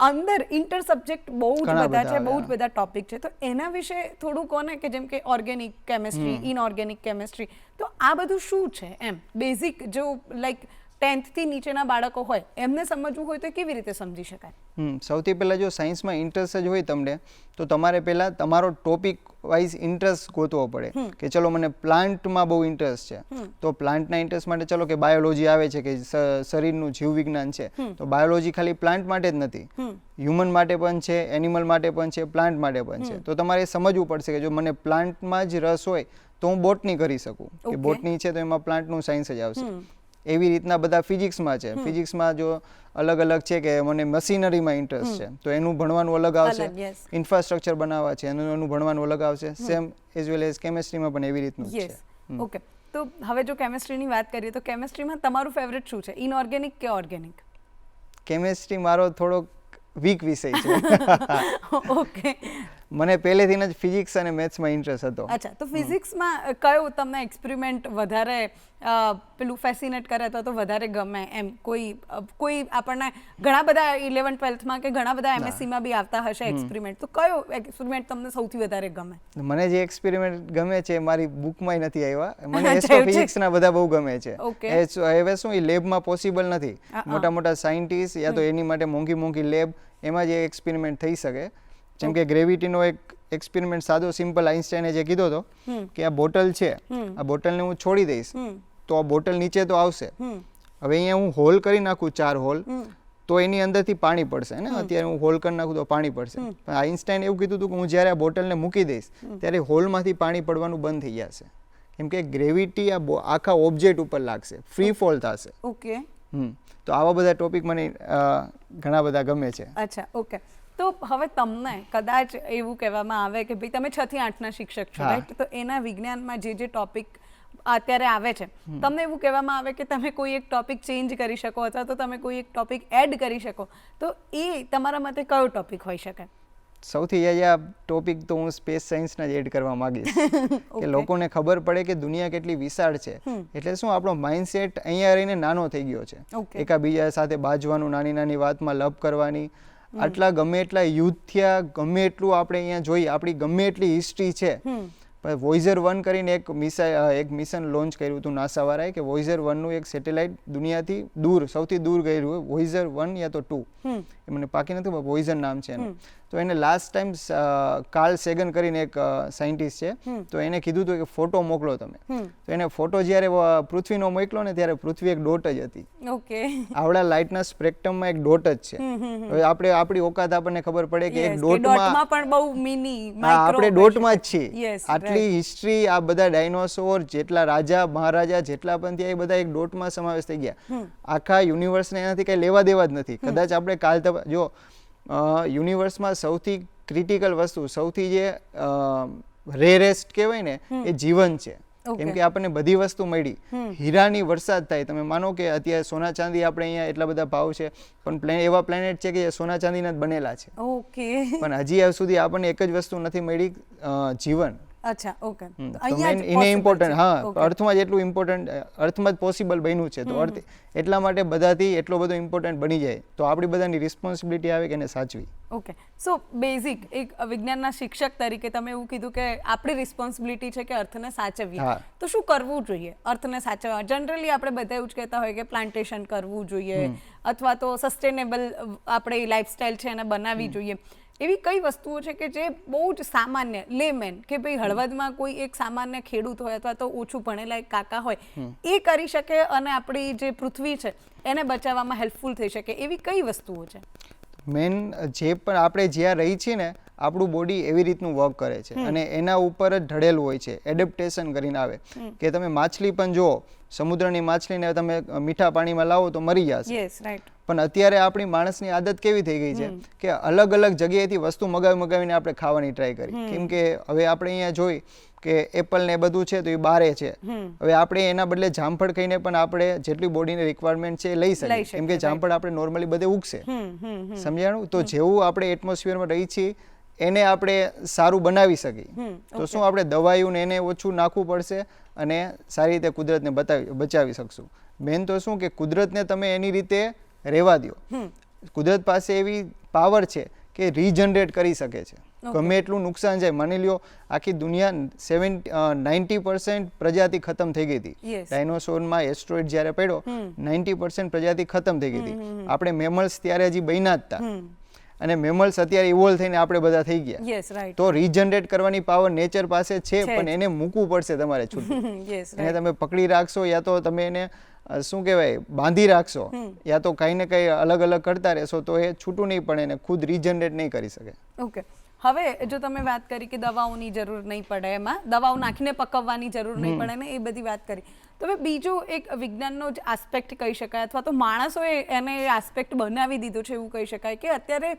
[SPEAKER 1] અંદર ઇન્ટર સબ્જેક્ટ બહુ જ બધા છે, બહુ જ બધા ટોપિક છે, તો એના વિશે થોડું કોને કે જેમ કે ઓર્ગેનિક કેમિસ્ટ્રી, ઇનઓર્ગેનિક કેમિસ્ટ્રી, તો આ બધું શું છે એમ બેઝિક જો લાઈક 10th થી નીચેના બાળકો હોય એમને સમજવું હોય તો કેવી રીતે સમજી શકાય?
[SPEAKER 2] સૌથી પહેલાં જો સાયન્સમાં ઇન્ટરેસ્ટ જ હોય તમને તો તમારે પહેલાં તમારો ટોપિક વાઇઝ ઇન્ટરેસ્ટ ગોતવો પડે કે ચલો મને પ્લાન્ટમાં બહુ ઇન્ટરેસ્ટ છે તો પ્લાન્ટના ઇન્ટરેસ્ટ માટે ચલો કે બાયોલોજી આવે છે કે શરીરનું જીવવિજ્ઞાન છે તો બાયોલોજી ખાલી પ્લાન્ટ માટે જ નથી, હ્યુમન માટે પણ છે, એનિમલ માટે પણ છે, પ્લાન્ટ માટે પણ છે. તો તમારે સમજવું પડશે કે જો મને પ્લાન્ટમાં જ રસ હોય તો હું બોટની કરી શકું કે બોટની છે તો એમાં પ્લાન્ટનું સાયન્સ જ આવશે. એવી રીતના બધા ફિઝિક્સમાં છે, ફિઝિક્સમાં જો અલગ અલગ છે કે મને મશીનરીમાં ઇન્ટરેસ્ટ છે તો એનું ભણવાનું અલગ આવશે, ઇન્ફ્રાસ્ટ્રક્ચર બનાવવા છે એનું ભણવાનું અલગ આવશે, સેમ એઝ વેલ એઝ કેમિસ્ટ્રીમાં પણ એવી રીતનું છે.
[SPEAKER 1] ઓકે, તો હવે જો કેમિસ્ટ્રીની વાત કરીએ તો કેમિસ્ટ્રીમાં તમારું ફેવરેટ શું છે, ઇનઓર્ગેનિક કે ઓર્ગેનિક?
[SPEAKER 2] કેમિસ્ટ્રી મારો થોડોક વીક વિષય છે.
[SPEAKER 1] ઓકે,
[SPEAKER 2] મને પહેલેથી જ ફિઝિક્સ અને મેથ્સમાં ઇન્ટરેસ્ટ હતો.
[SPEAKER 1] અચ્છા, તો ફિઝિક્સમાં કયો તમને એક્સપેરિમેન્ટ વધારે પેલું ફેસિનેટ કરે તો વધારે ગમે એમ? કોઈ આપણને ઘણા બધા 11th 12thમાં કે ઘણા બધા MScમાં બી આવતા હશે એક્સપેરિમેન્ટ, તો કયો એક્સપેરિમેન્ટ તમને સૌથી વધારે ગમે?
[SPEAKER 2] મને જે એક્સપેરિમેન્ટ ગમે છે મારી બુકમાં નથી આવ્યા, મને એસ્ટ્રોફિઝિક્સના બધા બહુ ગમે છે. હવે શું એ લેબમાં પોસિબલ નથી, મોટા મોટા સાયન્ટિસ્ટ યા તો એની માટે મોંઘી લેબ એમાં જે એક્સપેરિમેન્ટ થઈ શકે. જેમ કે ગ્રેવિટીનો એક એક્સપેરિમેન્ટ સાદો સિમ્પલ આઇન્સ્ટાઈને જે કીધો હતો કે આ બોટલ છે, આ બોટલને હું છોડી દઈશ તો આ બોટલ નીચે તો આવશે. હવે અહીંયા હું હોલ કરી નાખું 4 હોલ તો એની અંદરથી પાણી પડશે ને, અત્યારે હું હોલ કરી નાખું તો પાણી પડશે. પણ આઇન્સ્ટાઈને એવું કીધું હતું કે હું જ્યારે આ બોટલને મૂકી દઈશ ત્યારે હોલમાંથી પાણી પડવાનું બંધ થઈ જશે, કેમ કે ગ્રેવિટી આખા ઓબ્જેક્ટ ઉપર લાગશે, ફ્રી ફોલ થશે.
[SPEAKER 1] ઓકે,
[SPEAKER 2] તો આવા બધા ટોપિક મને ઘણા બધા ગમે છે.
[SPEAKER 1] અચ્છા, ઓકે. તો હવે તમને કદાચ એવું કહેવામાં આવે કે ભાઈ તમે 6 થી 8ના શિક્ષક છો, રાઈટ? તો એના વિજ્ઞાનમાં જે ટોપિક અત્યારે આવે છે તમને એવું કહેવામાં આવે કે તમે કોઈ એક ટોપિક ચેન્જ કરી શકો અથવા તો તમે કોઈ એક ટોપિક એડ કરી શકો, તો એ તમારા મતે કયો ટોપિક હોઈ શકે?
[SPEAKER 2] સૌથી આ ટોપિક તો હું સ્પેસ સાયન્સના જ એડ કરવા માંગીશ કે લોકોને ખબર પડે કે દુનિયા કેટલી વિશાળ છે. એટલે શું આપણો માઇન્ડસેટ અહીંયા રહીને નાનો થઈ ગયો છે, એકાબીજા સાથે બાજવાનું, નાની નાની વાતમાં લપ કરવાની, આટલા ગમે એટલા યુદ્ધ થયા, ગમે એટલું આપણે અહીંયા જોઈએ, આપણી ગમે એટલી હિસ્ટ્રી છે. વોઇઝર 1 કરીને એક મિશન લોન્ચ કર્યું હતું નાસા વાળાએ કે વોઇઝર 1નું એક સેટેલાઇટ દુનિયાથી દૂર, સૌથી દૂર ગયેલું હોય, વોઇઝર 1 યા તો 2, એ મને પાકી નથી પણ વોઇઝર નામ છે એનું. તો એને લાસ્ટ ટાઈમ કાર્લ સેગન કરીને એક સાયન્ટિસ્ટ છે, તો એને કીધું હતું કે ફોટો મોકલો તમે. તો એને ફોટો જ્યારે પૃથ્વીનો મોકલો ને ત્યારે પૃથ્વી એક ડોટ જ હતી.
[SPEAKER 1] ઓકે,
[SPEAKER 2] આવડા લાઇટના સ્પેક્ટ્રમમાં એક ડોટ જ છે. હવે આપણે આપણી ઓકાત આપણને ખબર પડે કે એક ડોટમાં
[SPEAKER 1] પણ બહુ મિની
[SPEAKER 2] આપણે ડોટમાં જ છીએ. આટલી હિસ્ટ્રી, આ બધા ડાયનોસોર, જેટલા રાજા મહારાજા જેટલા પણ થયા એ બધા એક ડોટમાં સમાવેશ થઈ ગયા. આખા યુનિવર્સને એનાથી કંઈ લેવા દેવા જ નથી. કદાચ આપણે જો યુનિવર્સમાં સૌથી ક્રિટિકલ વસ્તુ, સૌથી જે રેરેસ્ટ કહેવાય ને એ જીવન છે, કેમ કે આપણને બધી વસ્તુ મળી, હીરાની વરસાદ થાય. તમે માનો કે અત્યારે સોના ચાંદી આપણે અહીંયા એટલા બધા ભાવ છે પણ એવા પ્લેનેટ છે કે જે સોના ચાંદીના જ બનેલા છે.
[SPEAKER 1] ઓકે,
[SPEAKER 2] પણ હજી સુધી આપણને એક જ વસ્તુ નથી મળી, જીવન.
[SPEAKER 1] અચ્છા, ઓકે.
[SPEAKER 2] એને ઇમ્પોર્ટન્ટ, હા, અર્થમાં જ એટલું ઇમ્પોર્ટન્ટ, અર્થમાં જ પોસિબલ બન્યું છે, તો અર્થ એટલા માટે બધાથી એટલો બધો ઇમ્પોર્ટન્ટ બની જાય તો આપણી બધાની રિસ્પોન્સિબિલિટી આવે કે એને સાચવી.
[SPEAKER 1] ઓકે, સો બેઝિક એક વિજ્ઞાનના શિક્ષક તરીકે તમે એવું કીધું કે આપણી રિસ્પોન્સિબિલિટી છે કે અર્થને સાચવીએ, તો શું કરવું જોઈએ અર્થને સાચવવા? જનરલી આપણે બધા એવું જ કહેતા હોય કે પ્લાન્ટેશન કરવું જોઈએ અથવા તો સસ્ટેનેબલ આપણે લાઈફસ્ટાઈલ છે એને બનાવવી જોઈએ. એવી કઈ વસ્તુઓ છે કે જે બહુ જ સામાન્ય લેમેન કે ભાઈ હળવદમાં કોઈ એક સામાન્ય ખેડૂત હોય અથવા તો ઓછું ભણેલા એક કાકા હોય એ કરી શકે અને આપણી જે પૃથ્વી છે એને બચાવવામાં હેલ્પફુલ થઈ શકે, એવી કઈ વસ્તુઓ છે?
[SPEAKER 2] મેન જે પણ આપણે જ્યાં રહી છીએ ને આપણું બોડી એવી રીતનું વર્ક કરે છે અને એના ઉપર જ ઢળેલું હોય છે, એડેપ્ટેશન કરીને આવે કે તમે માછલી પણ જુઓ, સમુદ્રની માછલીને તમે મીઠા પાણીમાં લાવો તો મરી જશે.
[SPEAKER 1] Yes, right.
[SPEAKER 2] પણ અત્યારે આપણી માણસની આદત કેવી થઈ ગઈ છે કે અલગ અલગ જગ્યાએથી વસ્તુ મગાવીને આપણે ખાવાની ટ્રાય કરી. કેમ કે હવે આપણે અહીંયા જોઈ કે એપલ ને બધું છે તો એ બારે છે. હવે આપણે એના બદલે જામફળ ખાઈને પણ આપણે જેટલી બોડીની રિક્વાયરમેન્ટ છે એ લઈ શકીએ. કેમ કે જામફળ આપણે નોર્મલી બધે ઉગશે. સમજાણું? તો જેવું આપણે એટમોસ્ફિયરમાં રહી છીએ એને આપણે સારું બનાવી શકીએ. તો શું આપણે દવાઈઓ ને એને ઓછું નાખવું પડશે અને સારી રીતે કુદરતને બચાવી શકશું. મેન તો શું કે કુદરતને તમે એની રીતે રહેવા દો. કુદરત પાસે એવી પાવર છે કે રીજનરેટ કરી શકે છે. ગમે એટલું નુકસાન જાય, માની લ્યો આખી દુનિયા 90% પ્રજાતિ ખતમ થઈ ગઈ હતી. ડાયનોસોરમાં એસ્ટ્રોઇડ જ્યારે પડ્યો 90% પ્રજાતિ ખતમ થઈ ગઈ હતી. આપણે મેમલ્સ ત્યારે હજી બન્યા જ હતા અને મેમલ્સ અત્યારે ઇવોલ્વ થઈને આપણે બધા થઈ ગયા. તો રીજનરેટ કરવાની પાવર નેચર પાસે છે, પણ એને મૂકવું પડશે તમારે છૂટું. એને તમે પકડી રાખશો યા તો તમે એને શું કહેવાય બાંધી રાખશો યા તો કંઈ ને કંઈ અલગ અલગ કરતા રહેશો તો એ છૂટું નહીં પડે, એને ખુદ રીજનરેટ નહીં કરી શકે.
[SPEAKER 1] ઓકે, હવે જો તમે વાત કરી કે દવાઓની જરૂર નહીં પડે, એમાં દવાઓ નાખીને પકવવાની જરૂર નહીં પડે ને એ બધી વાત કરી, તો હવે બીજું એક વિજ્ઞાનનો જ આસ્પેક્ટ કહી શકાય અથવા તો માણસોએ એને આસ્પેક્ટ બનાવી દીધું છે એવું કહી શકાય કે અત્યારે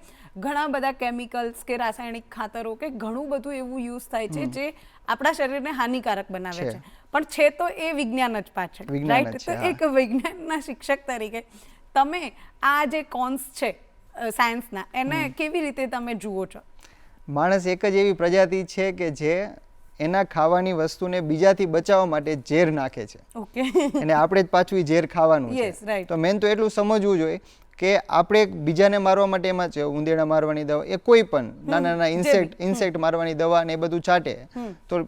[SPEAKER 1] ઘણા બધા કેમિકલ્સ કે રાસાયણિક ખાતરો કે ઘણું બધું એવું યુઝ થાય છે જે આપણા શરીરને હાનિકારક બનાવે છે, પણ છે તો એ વિજ્ઞાન જ પાછળ, રાઈટ? તો એક વિજ્ઞાનના શિક્ષક તરીકે તમે આ જે કોન્સ છે સાયન્સના એને કેવી રીતે તમે જુઓ છો?
[SPEAKER 2] માણસ એક જ એવી પ્રજાતિ છે કે જે એના ખાવાની વસ્તુને બીજાથી બચાવવા માટે ઝેર નાખે છે.
[SPEAKER 1] ઓકે,
[SPEAKER 2] અને આપણે જ પાછું ઝેર ખાવાનું છે. તો મેન તો એટલું સમજવું જોઈએ કે આપણે બીજાને મારવા માટે એમાં છે ઉંદેડા મારવાની દવા, એ કોઈ પણ નાના નાના ઇન્સેક્ટ મારવાની દવા ને એ બધું ચાટે તો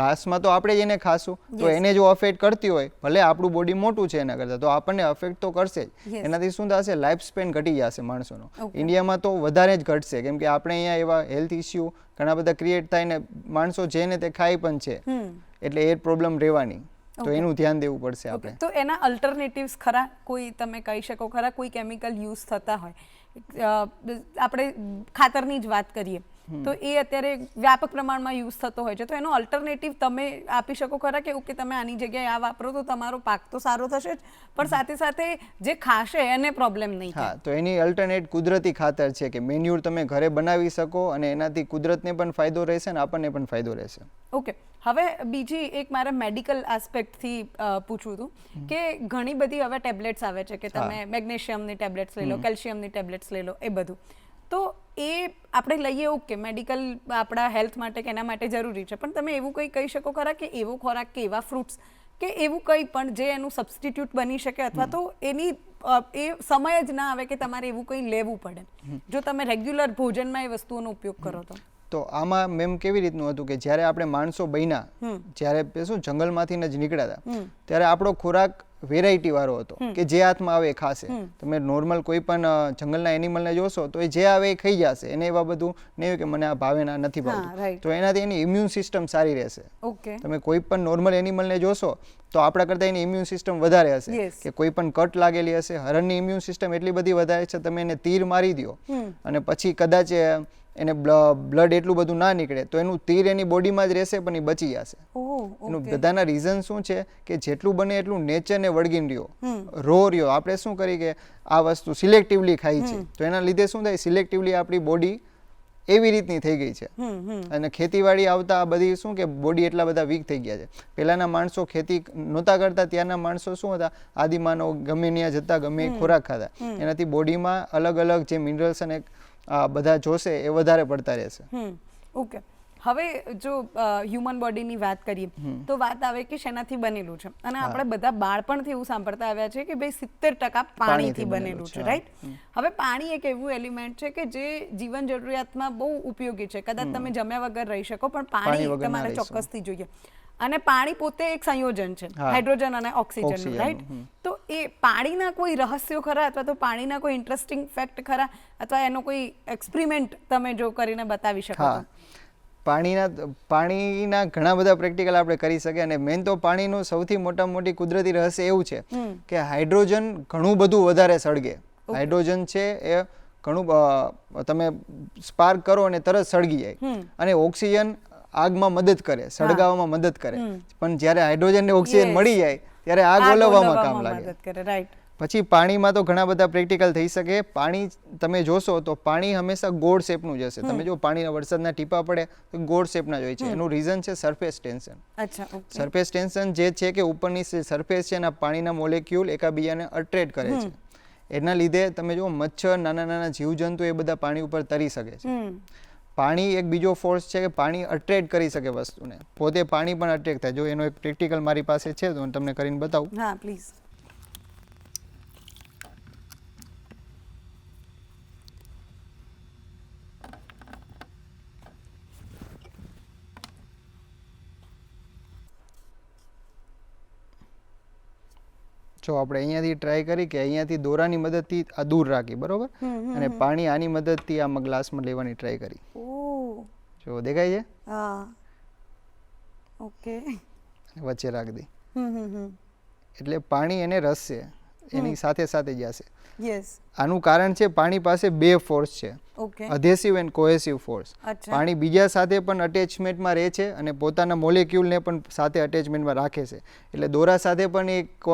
[SPEAKER 2] લાસ્ટમાં તો આપણે જ એને ખાશું. તો એને જો અફેક્ટ કરતી હોય, ભલે આપણું બોડી મોટું છે એના કરતાં, તો આપણને અફેક્ટ તો કરશે જ. એનાથી શું થશે? લાઈફ સ્પેન ઘટી જશે માણસોનો. ઇન્ડિયામાં તો વધારે જ ઘટશે, કેમ કે આપણે અહીંયા એવા હેલ્થ ઇસ્યુ ઘણા બધા ક્રિએટ થાય ને માણસો જેને તે ખાય પણ છે, એટલે એ પ્રોબ્લેમ રહેવાની. તો એનું ધ્યાન દેવું પડશે આપણે.
[SPEAKER 1] તો એના અલ્ટરનેટિવ્સ ખરા કોઈ તમે કહી શકો ખરા? કોઈ કેમિકલ યુઝ થતા હોય, આપણે ખાતરની જ વાત કરીએ તો એ અત્યારે વ્યાપક પ્રમાણમાં યુઝ થતો હોય છે, તો એનો અલ્ટરનેટિવ તમે આપી શકો ખરા કે ઓકે તમે આની જગ્યાએ આ વાપરો તો તમારો પાક તો સારો થશે જ, પણ સાથે સાથે જે ખાશે એને પ્રોબ્લેમ નહીં થાય?
[SPEAKER 2] હા, તો એની અલ્ટરનેટ કુદરતી ખાતર છે કે મેન્યુર તમે ઘરે બનાવી શકો અને એનાથી કુદરતને પણ ફાયદો રહેશે અને આપણને પણ ફાયદો રહેશે.
[SPEAKER 1] ઓકે, હવે બીજી એક મારે મેડિકલ આસ્પેક્ટથી પૂછવું હતું કે ઘણી બધી હવે ટેબ્લેટ્સ આવે છે કે તમે મેગ્નેશિયમની ટેબ્લેટ્સ લઈ લો, કેલ્શિયમની ટેબ્લેટ્સ લઈ લો, એ બધું. તો એ આપણે લઈએ ઓકે, મેડિકલ આપણા હેલ્થ માટે કે એના માટે જરૂરી છે, પણ તમે એવું કંઈ કહી શકો ખરા કે એવો ખોરાક કે એવા ફ્રૂટ્સ કે એવું કંઈ પણ જે એનું સબસ્ટિટ્યૂટ બની શકે અથવા તો એની એ સમય જ ના આવે કે તમારે એવું કંઈ લેવું પડે જો તમે રેગ્યુલર ભોજનમાં એ વસ્તુઓનો ઉપયોગ કરો તો?
[SPEAKER 2] તો આમાં મેમ કેવી રીતનું હતું કે જ્યારે આપણે માણસો બન્યા, જ્યારે શું જંગલમાંથી જ નીકળ્યા હતા, ત્યારે આપણો ખોરાક વેરાયટી વાળો હતો કે જે હાથમાં આવે એ ખાશે. તમે નોર્મલ કોઈ પણ જંગલના એનિમલને જોશો તો એ જે આવે એ ખાઈ જશે, એને એવા બધું નહીં કે મને આ ભાવે ના નથી ભાવતું. તો એનાથી એની ઇમ્યુન સિસ્ટમ સારી રહેશે. તમે કોઈ પણ નોર્મલ એનિમલને જોશો તો આપણા કરતાં એની ઇમ્યુન સિસ્ટમ વધારે હશે કે કોઈ પણ કટ લાગેલી હશે. હરણની ઇમ્યુન સિસ્ટમ એટલી બધી વધારે છે, તમે એને તીર મારી દો અને પછી કદાચ એને બ્લડ એટલું બધું ના નીકળે તો એનું તીર એની બોડીમાં જ રહેશે પણ એ બચી જશે. એનું બધાના રીઝન શું છે કે જેટલું બને એટલું નેચરને વળગીને રહ્યો, રો રહ્યો. આપણે શું કરી કે આ વસ્તુ સિલેક્ટિવલી ખાઈ છે, તો એના લીધે શું થાય, સિલેક્ટિવલી આપણી બોડી એવી રીતની થઈ ગઈ છે. અને ખેતીવાડી આવતા આ બધી શું કે બોડી એટલા બધા વીક થઈ ગયા છે. પહેલાના માણસો ખેતી નહોતા કરતા, ત્યારના માણસો શું હતા, આદિમાનવ ગમે ત્યાં જતા ગમે ખોરાક ખાતા, એનાથી બોડીમાં અલગ અલગ જે મિનરલ્સ અને બધા જોશે એ વધારે પડતા રહેશે.
[SPEAKER 1] ઓકે, હવે જો હ્યુમન બોડીની વાત કરીએ તો વાત આવે કે શેનાથી બનેલું છે, અને આપણે બધા બાળપણથી એવું સાંભળતા આવ્યા છે કે ભાઈ 70% પાણીથી બનેલું છે, રાઈટ? હવે પાણી એક એવું એલિમેન્ટ છે કે જે જીવન જરૂરિયાતમાં બહુ ઉપયોગી છે. કદાચ તમે જમ્યા વગર રહી શકો પણ પાણી તમારે ચોક્કસથી જોઈએ. અને પાણી પોતે એક સંયોજન છે હાઇડ્રોજન અને ઓક્સિજનનું, રાઈટ? તો એ પાણીના કોઈ રહસ્યો ખરા અથવા તો પાણીના કોઈ ઇન્ટરેસ્ટિંગ ફેક્ટ ખરા અથવા એનો કોઈ એક્સપેરિમેન્ટ તમે જો કરીને બતાવી શકો?
[SPEAKER 2] પાણીના ઘણા બધા પ્રેક્ટિકલ આપણે કરી શકીએ અને મેન તો પાણીનું સૌથી મોટી કુદરતી રહસ્ય એવું છે કે હાઇડ્રોજન ઘણું બધું વધારે સળગે. હાઇડ્રોજન છે એ ઘણું તમે સ્પાર્ક કરો અને તરત સળગી જાય અને ઓક્સિજન આગમાં મદદ કરે, સળગાવવામાં મદદ કરે, પણ જ્યારે હાઇડ્રોજન ને ઓક્સિજન મળી જાય ત્યારે આગ ઓલવવામાં કામ લાગે.
[SPEAKER 1] રાઈટ.
[SPEAKER 2] પછી પાણીમાં તો ઘણા બધા પ્રેક્ટિકલ થઈ શકે. પાણી તમે જોશો તો પાણી હંમેશા ગોળ શેપનું જ હશે. તમે જો પાણીના વરસાદના ટીપા પડે તો ગોળ શેપના જ હોય છે. એનું રીઝન છે સરફેસ ટેન્શન. સરફેસ ટેન્શન જે છે કે ઉપરની સરફેસ છે એના પાણીના મોલેક્યુલ એકબીજાને અટ્રેક્ટ કરે છે. એના લીધે તમે જો મચ્છર, નાના નાના જીવજંતુ એ બધા પાણી ઉપર તરી શકે છે. પાણી એક બીજો ફોર્સ છે કે પાણી અટ્રેક્ટ કરી શકે વસ્તુને, પોતે પાણી પણ અટ્રેક્ટ થાય. જો એનો એક પ્રેક્ટિકલ મારી પાસે છે તો હું તમને કરીને બતાવું.
[SPEAKER 1] હા પ્લીઝ.
[SPEAKER 2] જો આપણે અહીંયાથી ટ્રાય કરી કે અહીંયાથી દોરાની મદદથી આ દૂર રાખી, બરોબર, અને પાણી આની મદદથી આમાં ગ્લાસમાં લેવાની ટ્રાય કરી. જો દેખાય છે?
[SPEAKER 1] હા. ઓકે.
[SPEAKER 2] વચ્ચે રાખી દી. એટલે પાણી એને રસશે, એની સાથે સાથે જશે.
[SPEAKER 1] યસ.
[SPEAKER 2] આનું કારણ છે પાણી પાસે બે ફોર્સ છે, અધેસિવ એન્ડ કોહેસિવ ફોર્સ. પાણી બીજા સાથે પણ અટેચમેન્ટમાં રહે છે અને પોતાના મોલેક્યુલને પણ સાથે અટેચમેન્ટમાં રાખે છે. એટલે દોરા સાથે પણ એક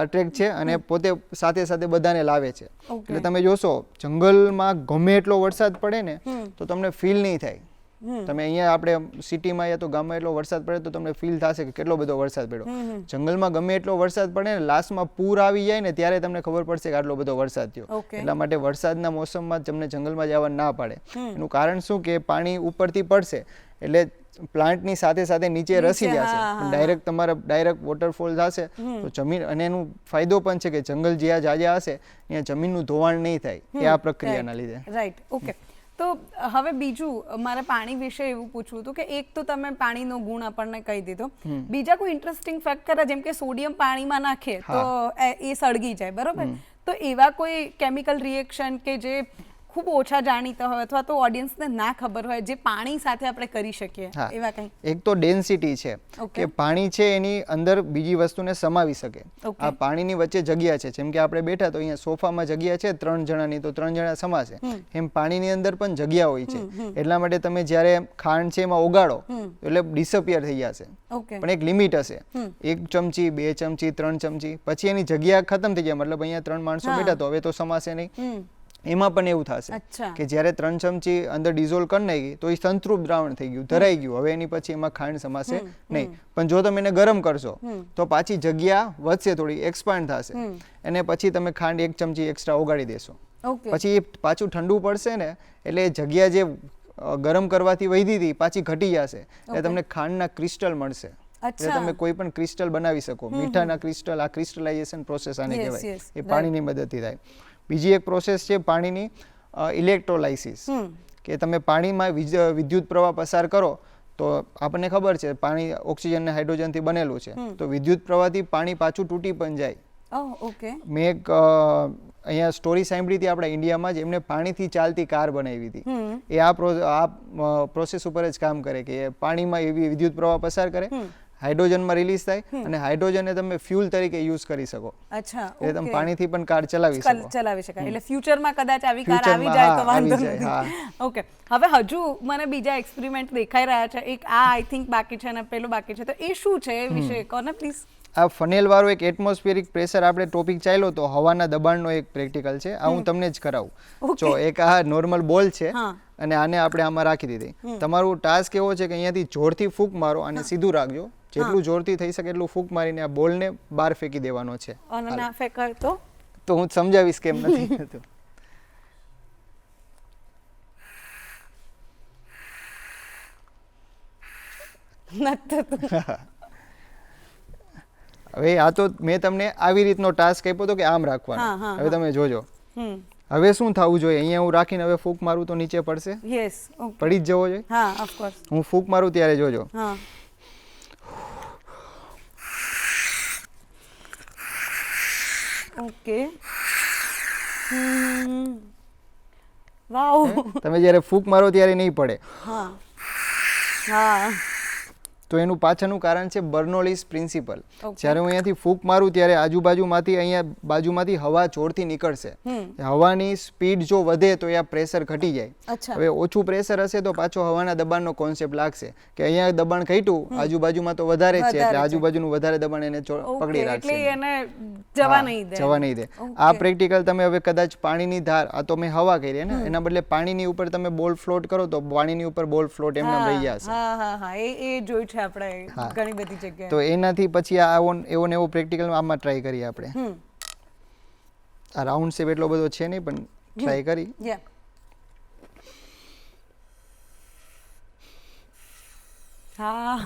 [SPEAKER 2] અટ્રેક્ટ છે અને પોતે સાથે સાથે બધાને લાવે છે. એટલે તમે જોશો જંગલમાં ગમે એટલો વરસાદ પડે ને તો તમને ફીલ નહીં થાય. તમે અહીંયા આપણે સિટીમાં યા તો ગામમાં એટલો વરસાદ પડે તો તમને ફીલ થશે કે કેટલો બધો વરસાદ પડ્યો. જંગલમાં ગમે એટલો વરસાદ પડે ને લાસ્ટમાં પૂર આવી જાય ને ત્યારે તમને ખબર પડશે કે આટલો બધો વરસાદ થયો. એટલા માટે વરસાદના મોસમમાં તમને જંગલમાં જવા ના પાડે. એનું કારણ શું કે પાણી ઉપરથી પડશે એટલે પ્લાન્ટની સાથે સાથે નીચે રસી જશે, ડાયરેક્ટ તમારા ડાયરેક્ટ વોટરફોલ થશે તો જમીન, અને એનું ફાયદો પણ છે કે જંગલ જ્યાં જાજા હશે ત્યાં જમીનનું ધોવાણ નહીં થાય એ આ પ્રક્રિયાના લીધે.
[SPEAKER 1] રાઈટ. ઓકે. તો હવે બીજું મારે પાણી વિશે એવું પૂછવું હતું કે એક તો તમે પાણીનો ગુણ આપણને કહી દીધો, બીજા કોઈ ઇન્ટરેસ્ટિંગ ફેક્ટ ખરા, જેમ કે સોડિયમ પાણીમાં નાખીએ તો એ સળગી જાય, બરોબર, તો એવા કોઈ કેમિકલ રિએક્શન કે જે ખૂબ ઓછા જાણીતા હોય અથવા તો ઓડિયન્સને ના ખબર હોય જે પાણી સાથે આપણે કરી શકીએ એવા કંઈ?
[SPEAKER 2] એક તો ડેન્સિટી છે કે પાણી છે એની અંદર બીજી વસ્તુને સમાવી શકે. આ પાણીની વચ્ચે જગ્યા છે, જેમ કે આપણે બેઠા તો અહીંયા સોફામાં જગ્યા છે 3 જણાની તો 3 જણા સમાશે, એમ પાણીની અંદર પણ જગ્યા હોય છે. એટલા માટે તમે જ્યારે ખાંડ છે એમાં ઓગાળો એટલે ડિસઅપિયર થઈ જશે, પણ એક લિમિટ હશે, 1 ચમચી 2 ચમચી 3 ચમચી, પછી એની જગ્યા ખતમ થઈ જાય. મતલબ અહીંયા 3 માણસો બેઠા તો હવે તો સમાશે નહીં. એમાં પણ એવું થશે કે જ્યારે 3 ચમચી અંદર ડિઝોલ્વ કરી નાખી તો એ સંતૃપ્ત દ્રાવણ થઈ ગયું, ધરાઈ ગયું, હવે એની પછી એમાં ખાંડ સમાશે નહીં. પણ જો તમે એને ગરમ કરશો તો પાછી જગ્યા વધશે, થોડી એક્સપાન્ડ થશે, અને પછી તમે ખાંડ 1 ચમચી એક્સ્ટ્રા ઓગાળી દેશો, પછી એ પાછું ઠંડુ પડશે ને એટલે જગ્યા જે ગરમ કરવાથી વધી હતી પાછી ઘટી જશે, એટલે તમને ખાંડના ક્રિસ્ટલ મળશે. એટલે તમે કોઈ પણ ક્રિસ્ટલ બનાવી શકો, મીઠાના ક્રિસ્ટલ. આ ક્રિસ્ટલાઇઝેશન પ્રોસેસ આને કહેવાય, એ પાણીની મદદથી થાય. બીજી એક પ્રોસેસ છે પાણીની ઇલેક્ટ્રોલાઇસિસ, કે તમે પાણીમાં વિદ્યુત પ્રવાહ પસાર કરો તો આપણને ખબર છે પાણી ઓક્સિજન અને હાઇડ્રોજનથી બનેલું છે, તો વિદ્યુત પ્રવાહથી પાણી પાછું તૂટી પણ જાય. મેં એક અહીંયા સ્ટોરી સાંભળી હતી આપણા ઇન્ડિયામાં જ, એમને પાણીથી ચાલતી કાર બનાવી હતી. એ આ પ્રોસેસ ઉપર જ કામ કરે કે પાણીમાં એવી વિદ્યુત પ્રવાહ પસાર કરે, હાઇડ્રોજનમાં રિલીઝ થાય અને હાઇડ્રોજનને તમે ફ્યુલ તરીકે યુઝ કરી શકો. એટલે તમે પાણીથી પણ કાર ચલાવી
[SPEAKER 1] શકાય. એટલે ફ્યુચરમાં કદાચ આવી કાર આવી જાય તો વાંધો નથી. ઓકે. હવે હજુ મને બીજા એક્સપેરિમેન્ટ દેખાઈ રહ્યા છે. એક આ આઈ થિંક બાકી છે અને પેલું બાકી છે, તો એ શું છે એ વિશે કહો ને પ્લીઝ.
[SPEAKER 2] આ ફનેલ વાળો એક એટમોસ્ફિયરિક પ્રેશર આપણે ટોપિક ચાલ્યો તો હવાના દબાણનો એક પ્રેક્ટિકલ છે, આ હું તમને જ કરાવું. જો એક આ નોર્મલ બોલ છે અને આને આપણે આમાં રાખી દીધી. તમારું ટાસ્ક એવો છે કે અહીંયાથી જોરથી ફૂંક મારો અને સીધું રાખજો, જેટલું જોરથી થઈ શકે એટલું ફૂંક મારીને આ બોલને બહાર ફેંકી દેવાનો છે.
[SPEAKER 1] અને ના ફેંકાય તો
[SPEAKER 2] હું સમજાવીશ કેમ નથી થતું. હવે આ તો મેં તમને આવી રીતનો ટાસ્ક આપ્યો હતો કે આમ રાખવાનો. હવે તમે જોજો હવે શું થવું જોઈએ. અહીંયા હું રાખીને હવે ફૂંક મારું તો નીચે પડશે, પડી જ જવો જોઈએ. હું ફૂંક મારું ત્યારે જોજો.
[SPEAKER 1] ઓકે. વાવ.
[SPEAKER 2] તમે જ્યારે ફૂંક મારો ત્યારે નહીં પડે. તો એનું પાછળનું કારણ છે બર્નોલીસ પ્રિન્સિપલ. જ્યારે હું અહીંયાથી ફૂંક મારું ત્યારે આજુબાજુમાંથી અહીંયા બાજુમાંથી હવા જોરથી નીકળશે. હવાની સ્પીડ જો વધે તો અહીંયા પ્રેશર ઘટી જાય. હવે ઓછું પ્રેશર હશે તો પાછો હવાના દબાણનો કોન્સેપ્ટ લાગશે કે અહીંયા દબાણ ઘટ્યું, આજુબાજુમાં તો વધારે છે એટલે આજુબાજુનું વધારે દબાણ એને પકડી રાખશે,
[SPEAKER 1] એટલે એને જવા નહીં દે.
[SPEAKER 2] આ પ્રેક્ટિકલ તમે હવે કદાચ પાણીની ધાર, આ તો મેં હવા કરી ને, એના બદલે પાણીની ઉપર તમે બોલ ફ્લોટ કરો તો પાણીની ઉપર બોલ ફ્લોટ એમને રહી જશે.
[SPEAKER 1] હા એ જોઈ છે આપણે ઘણી બધી જગ્યાએ.
[SPEAKER 2] તો એનાથી પછી એવો ને એવો પ્રેક્ટિકલ આમાં ટ્રાય કરીએ આપણે. આ રાઉન્ડ શેપ એટલો બધો છે નહીં પણ ટ્રાય કરી.
[SPEAKER 1] હા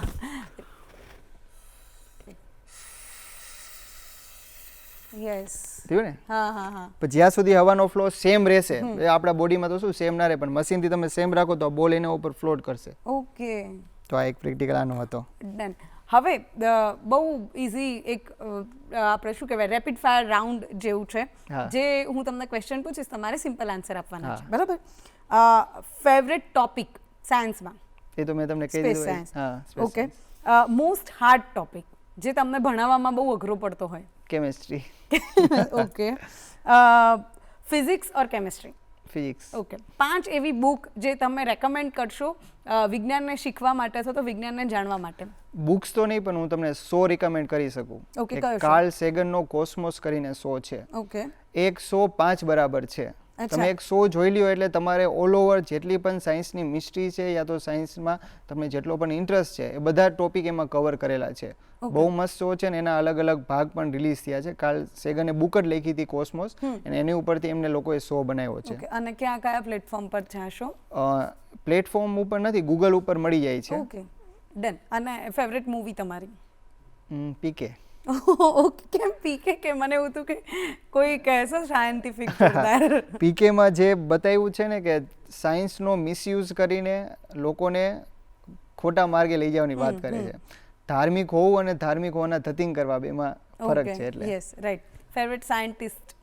[SPEAKER 1] યસ
[SPEAKER 2] થયું ને?
[SPEAKER 1] હા
[SPEAKER 2] પણ જ્યાં સુધી હવાનો ફ્લો સેમ રહેશે, આપણા બોડીમાં તો શું સેમ ના રહે, પણ મશીનથી તમે સેમ રાખો તો બોલ એના ઉપર ફ્લોટ કરશે.
[SPEAKER 1] ઓકે,
[SPEAKER 2] તો આ એક પ્રેક્ટિકલ આનો હતો.
[SPEAKER 1] ડન. હવે બહુ ઇઝી એક આપણે શું કહેવાય રેપિડ ફાયર રાઉન્ડ જેવું છે, જે હું તમને ક્વેશ્ચન પૂછીશ, તમારે સિમ્પલ આન્સર આપવાના છે, બરાબર? ફેવરેટ ટોપિક સાયન્સમાં?
[SPEAKER 2] એ તો મેં તમને કહી દીધું.
[SPEAKER 1] હા, ઓકે. મોસ્ટ હાર્ડ ટોપિક જે તમને ભણાવવામાં બહુ અઘરો પડતો હોય?
[SPEAKER 2] કેમેસ્ટ્રી.
[SPEAKER 1] ઓકે. ફિઝિક્સ ઓર કેમેસ્ટ્રી?
[SPEAKER 2] ફિઝિક્સ.
[SPEAKER 1] ઓકે. 5 એવી બુક જે તમે રેકમેન્ડ કરશો વિજ્ઞાનને શીખવા માટે અથવા તો વિજ્ઞાનને જાણવા માટે?
[SPEAKER 2] બુક્સ તો નહીં, પણ હું તમને 100 રિકમેન્ડ કરી શકું.
[SPEAKER 1] ઓકે, કયો?
[SPEAKER 2] કાર્લ સેગનનો કોસ્મોસ કરીને 100 છે.
[SPEAKER 1] ઓકે.
[SPEAKER 2] 105 બરાબર છે. તમે 100 જોઈ લ્યો એટલે તમારે ઓલ ઓવર જેટલી પણ સાયન્સની મિસ્ટ્રી છે યા તો સાયન્સમાં તમને જેટલો પણ ઇન્ટરેસ્ટ છે એ બધા ટોપિક એમાં કવર કરેલા છે. બહુ મસ્ત શો છે ને એના અલગ અલગ ભાગ પણ રિલીઝ થયા છે. કાર્લ સેગને બુક જ લખી હતી કોસ્મોસ, અને એની ઉપરથી એમને લોકોએ શો બનાવ્યો છે.
[SPEAKER 1] અને કયા પ્લેટફોર્મ પર છે આ શો?
[SPEAKER 2] પ્લેટફોર્મ ઉપર નથી, ગૂગલ ઉપર મળી જાય છે.
[SPEAKER 1] Okay, done. અને ફેવરેટ મૂવી તમારી?
[SPEAKER 2] પીકે.
[SPEAKER 1] ઓકે, કેમ પીકે? કે મને એવું હતું કે કોઈ કહેશો સાયન્ટિફિક જોરદાર.
[SPEAKER 2] પીકેમાં જે બતાવ્યું છે ને કે સાયન્સનો મિસયુઝ કરીને લોકોને ખોટા માર્ગે લઈ જવાની વાત કરે છે. ધાર્મિક હોવું અને ધાર્મિક હોવાના ધતિંગ કરવા બેમાં ફરક છે. એટલે
[SPEAKER 1] yes, right. Favourite scientist?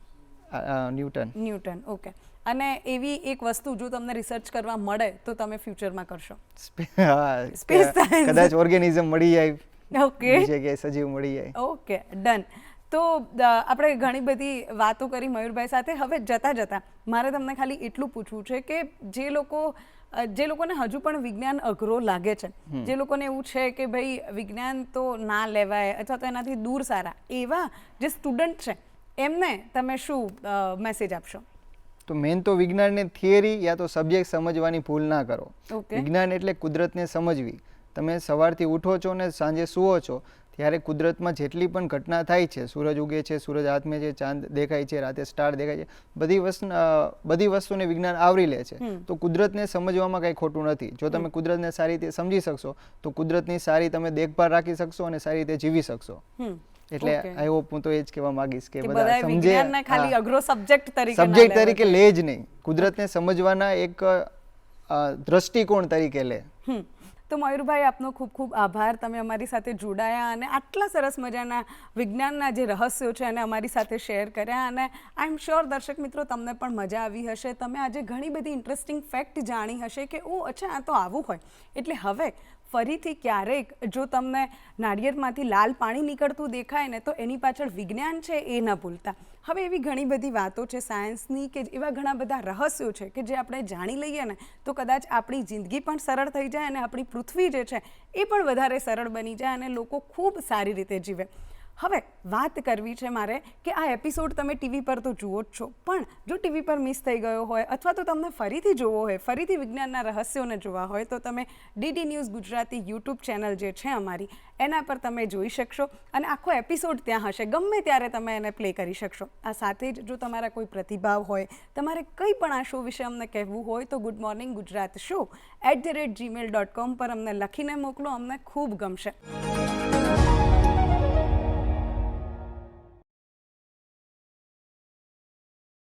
[SPEAKER 1] Newton. Okay. અને એવી એક વસ્તુ જો તમને રિસર્ચ કરવા મળે તો તમે ફ્યુચરમાં કરશો?
[SPEAKER 2] Space science. કદાચ ઓર્ગેનિઝમ મળી જાય.
[SPEAKER 1] ઓકે,
[SPEAKER 2] જગ્યાએ સજીવ મળી જાય.
[SPEAKER 1] Okay, done. તો આપણે ઘણી બધી વાતો કરી મયુરભાઈ સાથે. હવે જતા મારે તમને ખાલી એટલું પૂછવું છે કે જે લોકોને હજુ પણ વિજ્ઞાન અઘરો લાગે છે, જે લોકોને એવું છે કે ભાઈ વિજ્ઞાન તો ના લેવાય અથવા તો એનાથી દૂર સારા, એવા જે સ્ટુડન્ટ છે એમને તમે શું મેસેજ આપશો?
[SPEAKER 2] તો મેન તો વિજ્ઞાનને થિયરી યા તો સબ્જેક્ટ સમજવાની ભૂલ ના કરો. વિજ્ઞાન એટલે કુદરતને સમજવી. તમે સવારથી ઉઠો છો ને સાંજે સૂવો છો ત્યારે કુદરતમાં જેટલી પણ ઘટના થાય છે, સૂરજ ઉગે છે, સૂરજ હાથમે છે, ચાંદ દેખાય છે, રાતે સ્ટાર દેખાય છે, બધી વસ્તુને વિજ્ઞાન આવરી લે છે. તો કુદરતને સમજવામાં કંઈ ખોટું નથી. જો તમે કુદરતને સારી રીતે સમજી શકશો તો કુદરતની સારી તમે દેખભાળ રાખી શકશો અને સારી રીતે જીવી શકશો. એટલે આઈ હોપ હું તો એ જ કહેવા માંગીશ કે બધા સમજે,
[SPEAKER 1] ખાલી અઘરો સબ્જેક્ટ
[SPEAKER 2] તરીકે લે જ નહીં, કુદરતને સમજવાના એક દ્રષ્ટિકોણ તરીકે લે.
[SPEAKER 1] તો મયુરભાઈ, આપનો ખૂબ ખૂબ આભાર. તમે અમારી સાથે જોડાયા અને આટલા સરસ મજાના વિજ્ઞાનના જે રહસ્યો છે એને અમારી સાથે શેર કર્યા. અને આઈ એમ શ્યોર દર્શક મિત્રો તમને પણ મજા આવી હશે. તમે આજે ઘણી બધી ઇન્ટરેસ્ટિંગ ફેક્ટ જાણી હશે કે ઓ અચ્છા આ તો આવું હોય. એટલે હવે ફરીથી ક્યારેક જો તમને નાળિયેરમાંથી લાલ પાણી નીકળતું દેખાય ને તો એની પાછળ વિજ્ઞાન છે એ ન ભૂલતા. હવે એવી ઘણી બધી વાતો છે સાયન્સની કે એવા ઘણા બધા રહસ્યો છે કે જે આપણે જાણી લઈએ ને તો કદાચ આપણી જિંદગી પણ સરળ થઈ જાય અને આપણી પૃથ્વી જે છે એ પણ વધારે સરળ બની જાય અને લોકો ખૂબ સારી રીતે જીવે. હવે વાત કરવી છે મારે કે આ એપિસોડ તમે ટીવી પર તો જુઓ જ છો, પણ જો ટીવી પર મિસ થઈ ગયો હોય અથવા તો તમને ફરીથી જોવો હોય, ફરીથી વિજ્ઞાનના રહસ્યોને જોવા હોય તો તમે DD news Gujarati YouTube channel જે છે અમારી એના પર તમે જોઈ શકશો અને આખો એપિસોડ ત્યાં હશે. ગમે ત્યારે તમે એને પ્લે કરી શકશો. આ સાથે જ જો તમારા કોઈ પ્રતિભાવ હોય, તમારે કંઈ પણ આ શો વિશે અમને કહેવું હોય તો good morning Gujarat show @gmail.com પર અમને લખીને મોકલો. અમને ખૂબ ગમશે.